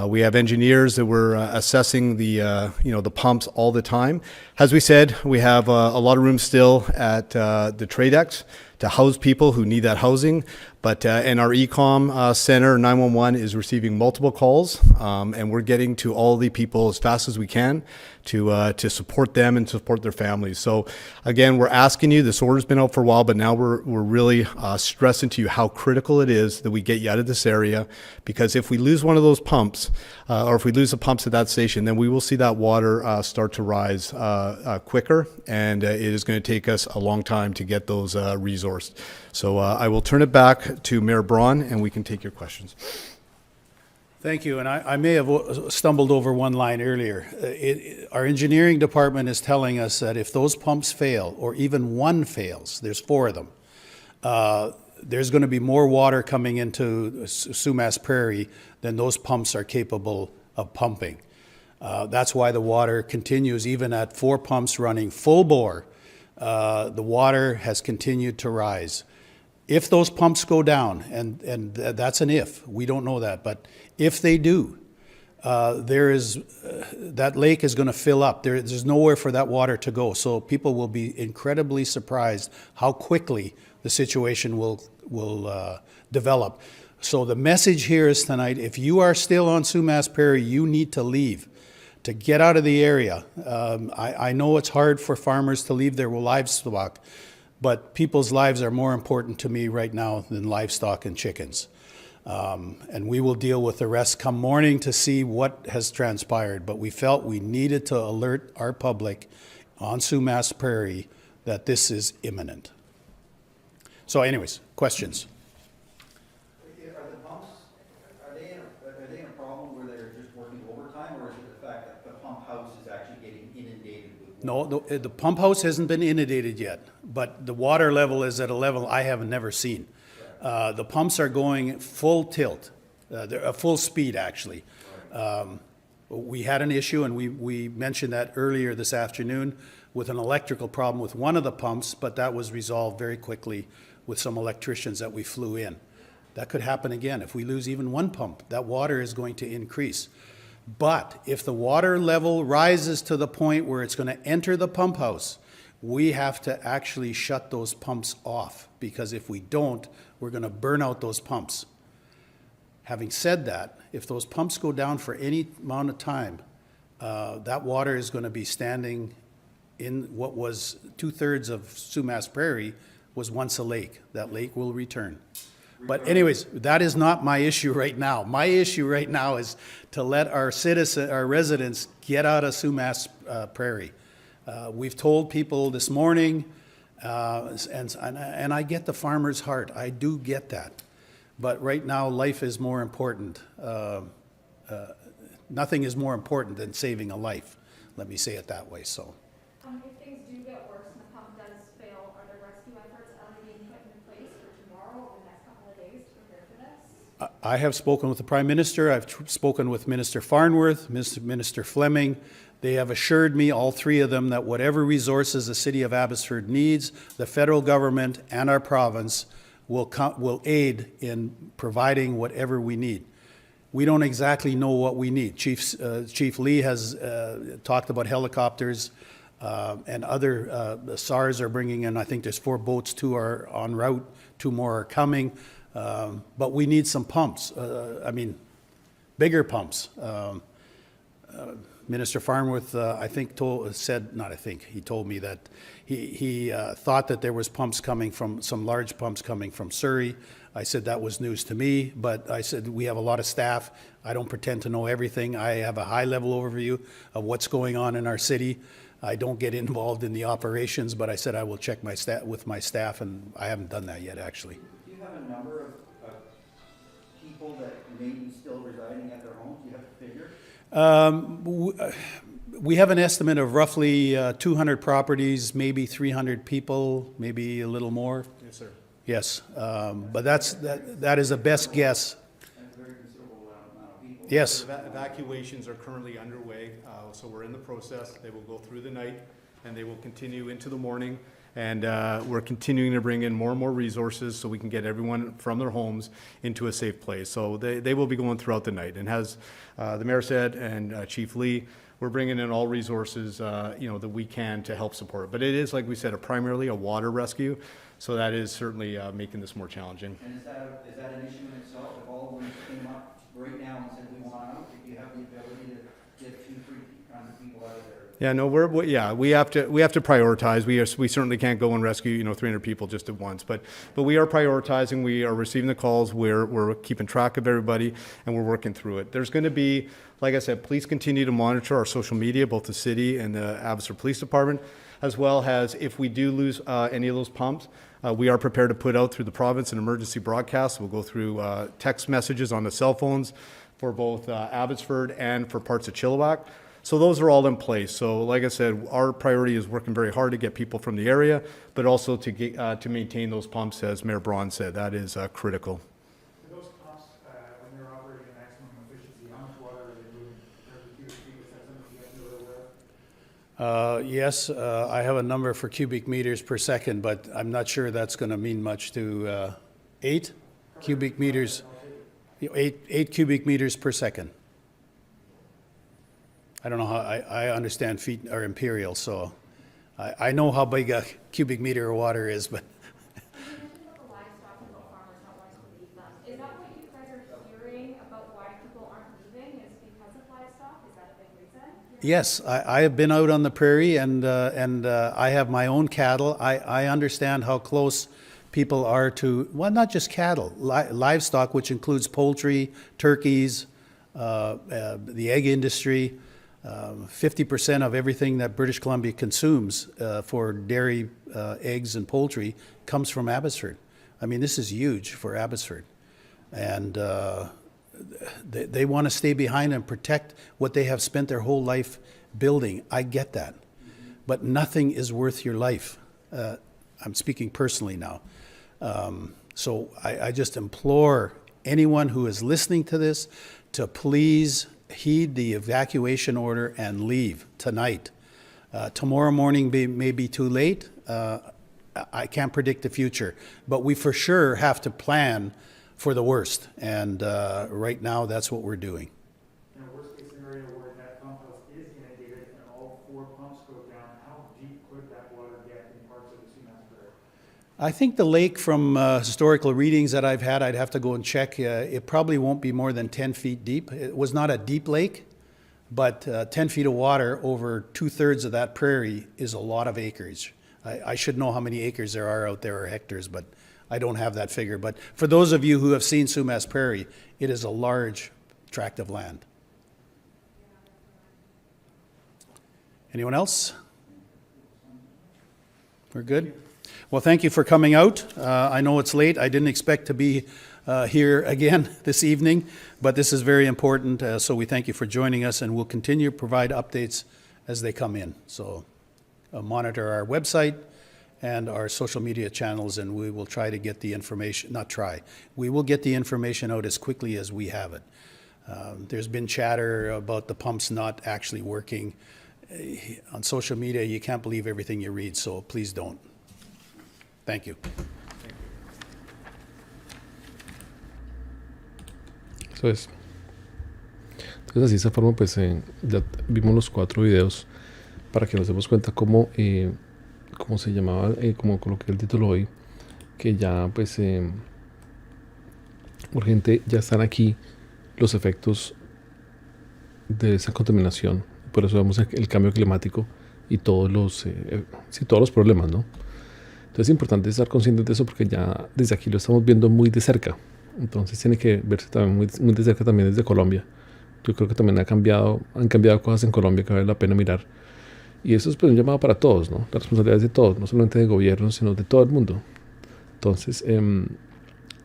We have engineers that we're assessing the, you know, the pumps all the time. As we said, we have a lot of room still at the Tradex to house people who need that housing. But and our ECOM center, 911, is receiving multiple calls, and we're getting to all the people as fast as we can to support them and support their families. So again, we're asking you, this order's been out for a while, but now we're really stressing to you how critical it is that we get you out of this area, because if we lose one of those pumps, or if we lose the pumps at that station, then we will see that water start to rise quicker, and it is going to take us a long time to get those resourced. So I will turn it back to Mayor Braun, and we can take your questions. Thank you. And I may have stumbled over one line earlier. Our engineering department is telling us that if those pumps fail, or even one fails, there's 4 of them, there's going to be more water coming into Sumas Prairie than those pumps are capable of pumping. That's why the water continues, even at 4 pumps running full bore, the water has continued to rise. If those pumps go down, and that's an if, we don't know that, but if they do, that lake is going to fill up. There's nowhere for that water to go. So people will be incredibly surprised how quickly the situation will develop. So the message here is tonight, if you are still on Sumas Prairie, you need to leave, to get out of the area. I know it's hard for farmers to leave their livestock, but people's lives are more important to me right now than livestock and chickens. And we will deal with the rest come morning to see what has transpired. But we felt we needed to alert our public on Sumas Prairie that this is imminent. So anyways, questions? Are the pumps, are they in a problem where they're just working overtime, or is it the fact that the pump house is actually getting inundated with water? No, the pump house hasn't been inundated yet, but the water level is at a level I have never seen. The pumps are going full tilt, they're full speed actually. We had an issue, and we mentioned that earlier this afternoon, with an electrical problem with one of the pumps, but that was resolved very quickly with some electricians that we flew in. That could happen again. If we lose even one pump, that water is going to increase. But if the water level rises to the point where it's going to enter the pump house, we have to actually shut those pumps off, because if we don't, we're going to burn out those pumps. Having said that, if those pumps go down for any amount of time, that water is going to be standing in what was 2/3 of Sumas Prairie was once a lake. That lake will return. But anyways, that is not my issue right now. My issue right now is to let our residents get out of Sumas Prairie. We've told people this morning, and I get the farmer's heart. I do get that. But right now, life is more important. Nothing is more important than saving a life. Let me say it that way. So. If things do get worse and the pump does fail, are there rescue efforts already being put in place for tomorrow or the next couple of days to prepare for this? I have spoken with the Prime Minister. I've spoken with Minister Farnworth, Minister Fleming. They have assured me, all 3 of them, that whatever resources the city of Abbotsford needs, the federal government and our province will aid in providing whatever we need. We don't exactly know what we need. Chief Lee has talked about helicopters and other SARs are bringing in. I think there's 4 boats, 2 are en route, 2 more are coming. But we need some pumps. I mean, bigger pumps. Minister Farnworth, he told me that he thought that there was pumps coming from, some large pumps coming from Surrey. I said that was news to me, but I said we have a lot of staff. I don't pretend to know everything. I have a high-level overview of what's going on in our city. I don't get involved in the operations, but I said I will check with my staff, and I haven't done that yet, actually. Do you have a number of people that may be still residing at their homes? Do you have a figure? We have an estimate of roughly 200 properties, maybe 300 people, maybe a little more. Yes, sir. Yes, but that is a best guess. That's a very considerable amount of people. Yes. Evacuations are currently underway, so we're in the process. They will go through the night, and they will continue into the morning. And we're continuing to bring in more and more resources so we can get everyone from their homes into a safe place. So they will be going throughout the night. And as the mayor said, and Chief Lee, we're bringing in all resources, that we can to help support. But it is, like we said, primarily a water rescue. So that is certainly making this more challenging. And is that an issue in itself? If all of them came up right now and said we want out, if you have the ability to get 200-300 people out of there? Yeah, no, we have to prioritize. We certainly can't go and rescue 300 people just at once. But we are prioritizing. We are receiving the calls. We're keeping track of everybody, and we're working through it. There's going to be, like I said, please continue to monitor our social media, both the city and the Abbotsford Police Department, as well as if we do lose any of those pumps. We are prepared to put out through the province an emergency broadcast. We'll go through text messages on the cell phones for both Abbotsford and for parts of Chilliwack. So those are all in place. So like I said, our priority is working very hard to get people from the area, but also to maintain those pumps, as Mayor Braun said. That is critical. For those pumps, when they're operating at maximum efficiency, how much water are they moving? 30 cubic feet, is that something you guys know? Yes, I have a number for cubic meters per second, but I'm not sure that's going to mean much to 8 cubic meters, 8 cubic meters per second. I don't know how, I understand feet are imperial, so I know how big a cubic meter of water is, but. Is that what you guys are hearing about why people aren't leaving, is because of livestock? Is that a big reason? Yes, I have been out on the prairie, and I have my own cattle. I understand how close people are to, well, not just cattle, livestock, which includes poultry, turkeys, the egg industry. 50% of everything that British Columbia consumes for dairy, eggs, and poultry comes from Abbotsford. I mean, this is huge for Abbotsford. And they want to stay behind and protect what they have spent their whole life building. I get that. But nothing is worth your life. I'm speaking personally now. So I just implore anyone who is listening to this to please heed the evacuation order and leave tonight. Tomorrow morning may be too late. I can't predict the future, but we for sure have to plan for the worst. And right now, that's what we're doing. In a worst case scenario where that pump house is inundated and all 4 pumps go down, how deep could that water get in parts of the Sumas Prairie? I think the lake, from historical readings that I've had, I'd have to go and check. It probably won't be more than 10 feet deep. It was not a deep lake, but 10 feet of water over 2/3 of that prairie is a lot of acreage. I should know how many acres there are out there, or hectares, but I don't have that figure. But for those of you who have seen Sumas Prairie, it is a large tract of land. Anyone else? We're good? Well, thank you for coming out. I know it's late. I didn't expect to be here again this evening, but this is very important, so we thank you for joining us, and we'll continue to provide updates as they come in. So monitor our website and our social media channels, and we will try to get the information, we will get the information out as quickly as we have it. There's been chatter about the pumps not actually working. On social media, you can't believe everything you read, so please don't. Thank you. Eso es. Entonces, así de esa forma, pues ya vimos los 4 videos para que nos demos cuenta cómo se llamaba, como coloqué el título hoy, que ya, pues, urgente, ya están aquí los efectos de esa contaminación. Por eso vemos el cambio climático y todos los problemas, ¿no? Entonces es importante estar conscientes de eso, porque ya desde aquí lo estamos viendo muy de cerca. Entonces tiene que verse también muy de cerca también desde Colombia. Yo creo que también han cambiado cosas en Colombia que vale la pena mirar. Y eso es, pues, un llamado para todos, ¿no? La responsabilidad es de todos, no solamente de gobierno, sino de todo el mundo. Entonces,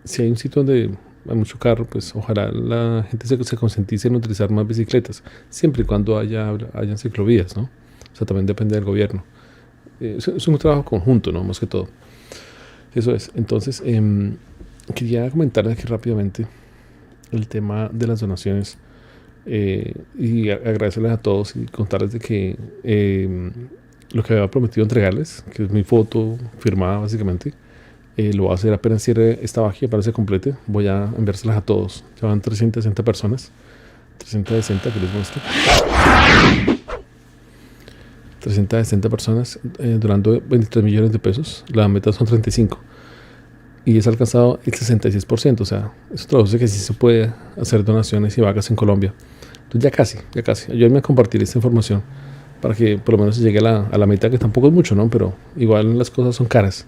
si hay un sitio donde hay mucho carro, pues ojalá la gente se concientice en utilizar más bicicletas, siempre y cuando hayan ciclovías, ¿no? O sea, también depende del gobierno. Es un trabajo conjunto, ¿no? Más que todo. Eso es. Entonces, quería comentarles aquí rápidamente el tema de las donaciones y agradecerles a todos y contarles de que lo que había prometido entregarles, que es mi foto firmada básicamente, lo voy a hacer apenas cierre esta página para que se complete. Voy a enviárselas a todos. Ya van 360 personas. 360 que les muestro. 360 personas donando 23 millones de pesos. La meta son 35. Y es alcanzado el 66%. O sea, eso traduce que sí se puede hacer donaciones y vacas en Colombia. Entonces ya casi. Ayúdenme a compartir esta información para que por lo menos se llegue a la mitad, que tampoco es mucho, ¿no? Pero igual las cosas son caras.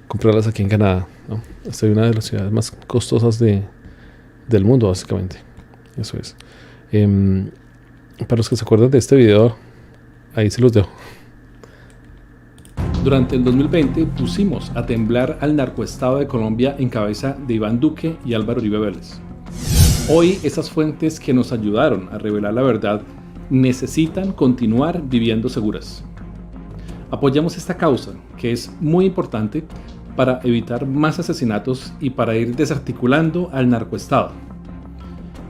Comprarlas aquí en Canadá, ¿no? Esta es una de las ciudades más costosas del mundo, básicamente. Eso es. Para los que se acuerdan de este video, ahí se los dejo. Durante el 2020 pusimos a temblar al narcoestado de Colombia en cabeza de Iván Duque y Álvaro Uribe Vélez. Hoy esas fuentes que nos ayudaron a revelar la verdad necesitan continuar viviendo seguras. Apoyamos esta causa, que es muy importante para evitar más asesinatos y para ir desarticulando al narcoestado.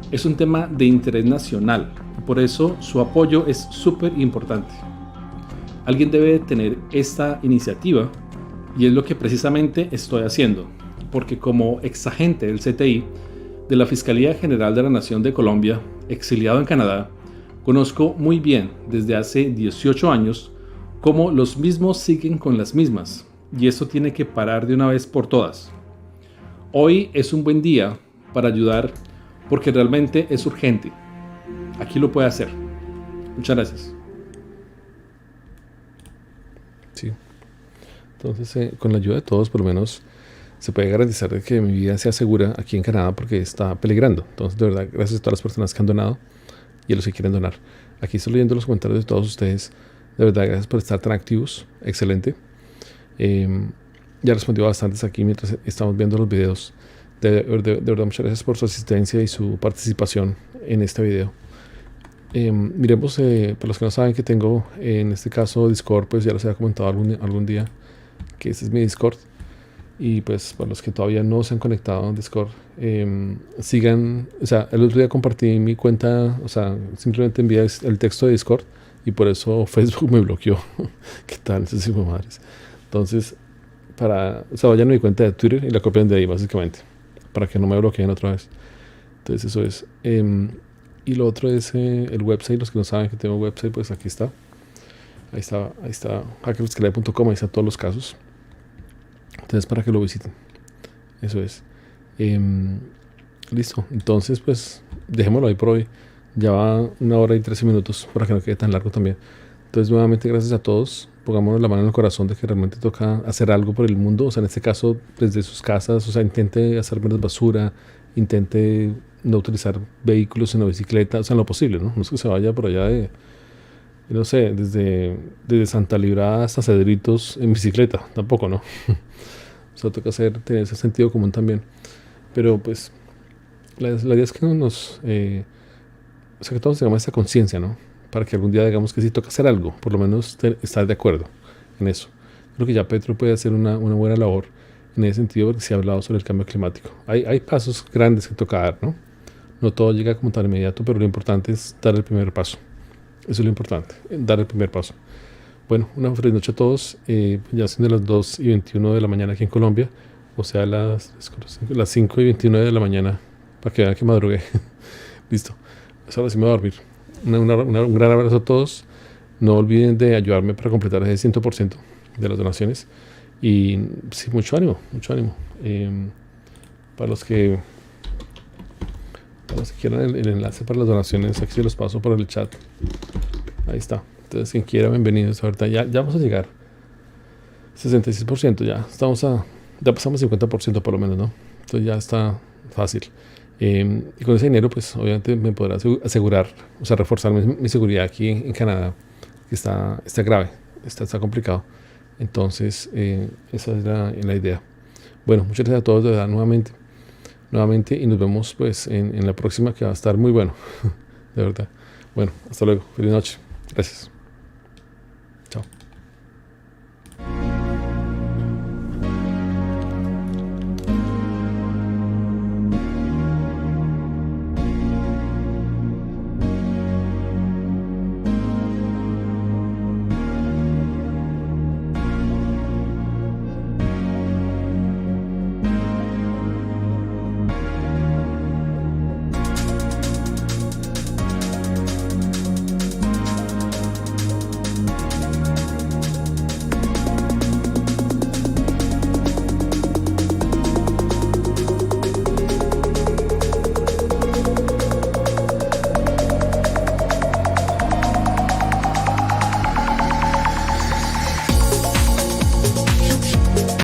Es un tema de interés nacional y por eso su apoyo es súper importante. Alguien debe tener esta iniciativa y es lo que precisamente estoy haciendo, porque como exagente del CTI, de la Fiscalía General de la Nación de Colombia, exiliado en Canadá, conozco muy bien desde hace 18 años cómo los mismos siguen con las mismas, y esto tiene que parar de una vez por todas. Hoy es un buen día para ayudar porque realmente es urgente. Aquí lo puede hacer. Muchas gracias. Sí. Entonces, con la ayuda de todos, por lo menos se puede garantizar de que mi vida sea segura aquí en Canadá porque está peligrando. Entonces, de verdad, gracias a todas las personas que han donado y a los que quieren donar. Aquí estoy leyendo los comentarios de todos ustedes. De verdad, gracias por estar tan activos. Excelente. Ya respondió bastantes aquí mientras estamos viendo los videos. De verdad, muchas gracias por su asistencia y su participación en este video. Miremos, para los que no saben que tengo en este caso Discord, pues ya les había comentado algún día que este es mi Discord. Y pues para los que todavía no se han conectado a Discord, sigan, o sea, el otro día compartí mi cuenta, o sea, simplemente envié el texto de Discord y por eso Facebook me bloqueó. ¿Qué tal? Eso sí fue madres. Entonces, o sea, vayan a mi cuenta de Twitter y la copian de ahí básicamente, para que no me bloqueen otra vez. Entonces eso es. Y lo otro es el website. Los que no saben que tengo un website, pues aquí está. Ahí está hackersclave.com, ahí están todos los casos. Entonces para que lo visiten. Eso es. Listo. Entonces pues dejémoslo ahí por hoy. Ya va 1 hora y 13 minutos para que no quede tan largo también. Entonces nuevamente gracias a todos. Pongámonos la mano en el corazón de que realmente toca hacer algo por el mundo. O sea, en este caso desde sus casas. O sea, intente hacer menos basura. Intente no utilizar vehículos en la bicicleta. O sea, en lo posible, ¿no? No es que se vaya por allá no sé, desde Santa Librada hasta Cedritos en bicicleta. Tampoco, ¿no? O sea, toca tener ese sentido común también. Pero pues la idea es que o sea, que todos tengamos esta conciencia, ¿no? Para que algún día digamos que sí toca hacer algo, por lo menos estar de acuerdo en eso. Creo que ya Petro puede hacer una buena labor en ese sentido porque se ha hablado sobre el cambio climático. Hay pasos grandes que toca dar, ¿no? No todo llega como tan inmediato, pero lo importante es dar el primer paso. Eso es lo importante, dar el primer paso. Bueno, una feliz noche a todos. Ya son de las 2:21 de la mañana aquí en Colombia, o sea, las 5:29 de la mañana, para que vean que madrugué. Listo, pues ahora sí me voy a dormir. Un gran abrazo a todos. No olviden de ayudarme para completar ese 100% de las donaciones. Y sí, mucho ánimo, mucho ánimo. Para los que quieran el enlace para las donaciones, aquí se los paso por el chat. Ahí está. Entonces, quien quiera, bienvenidos. Ahorita ya vamos a llegar 66%. Ya pasamos 50% por lo menos, ¿no? Entonces ya está fácil. Y con ese dinero, pues obviamente me podrá asegurar, o sea, reforzar mi seguridad aquí en Canadá, que está grave, está complicado. Entonces, esa es la idea. Bueno, muchas gracias a todos, de verdad, nuevamente. nuevamente y nos vemos pues en la próxima, que va a estar muy bueno, de verdad. Bueno, hasta luego. Feliz noche. Gracias.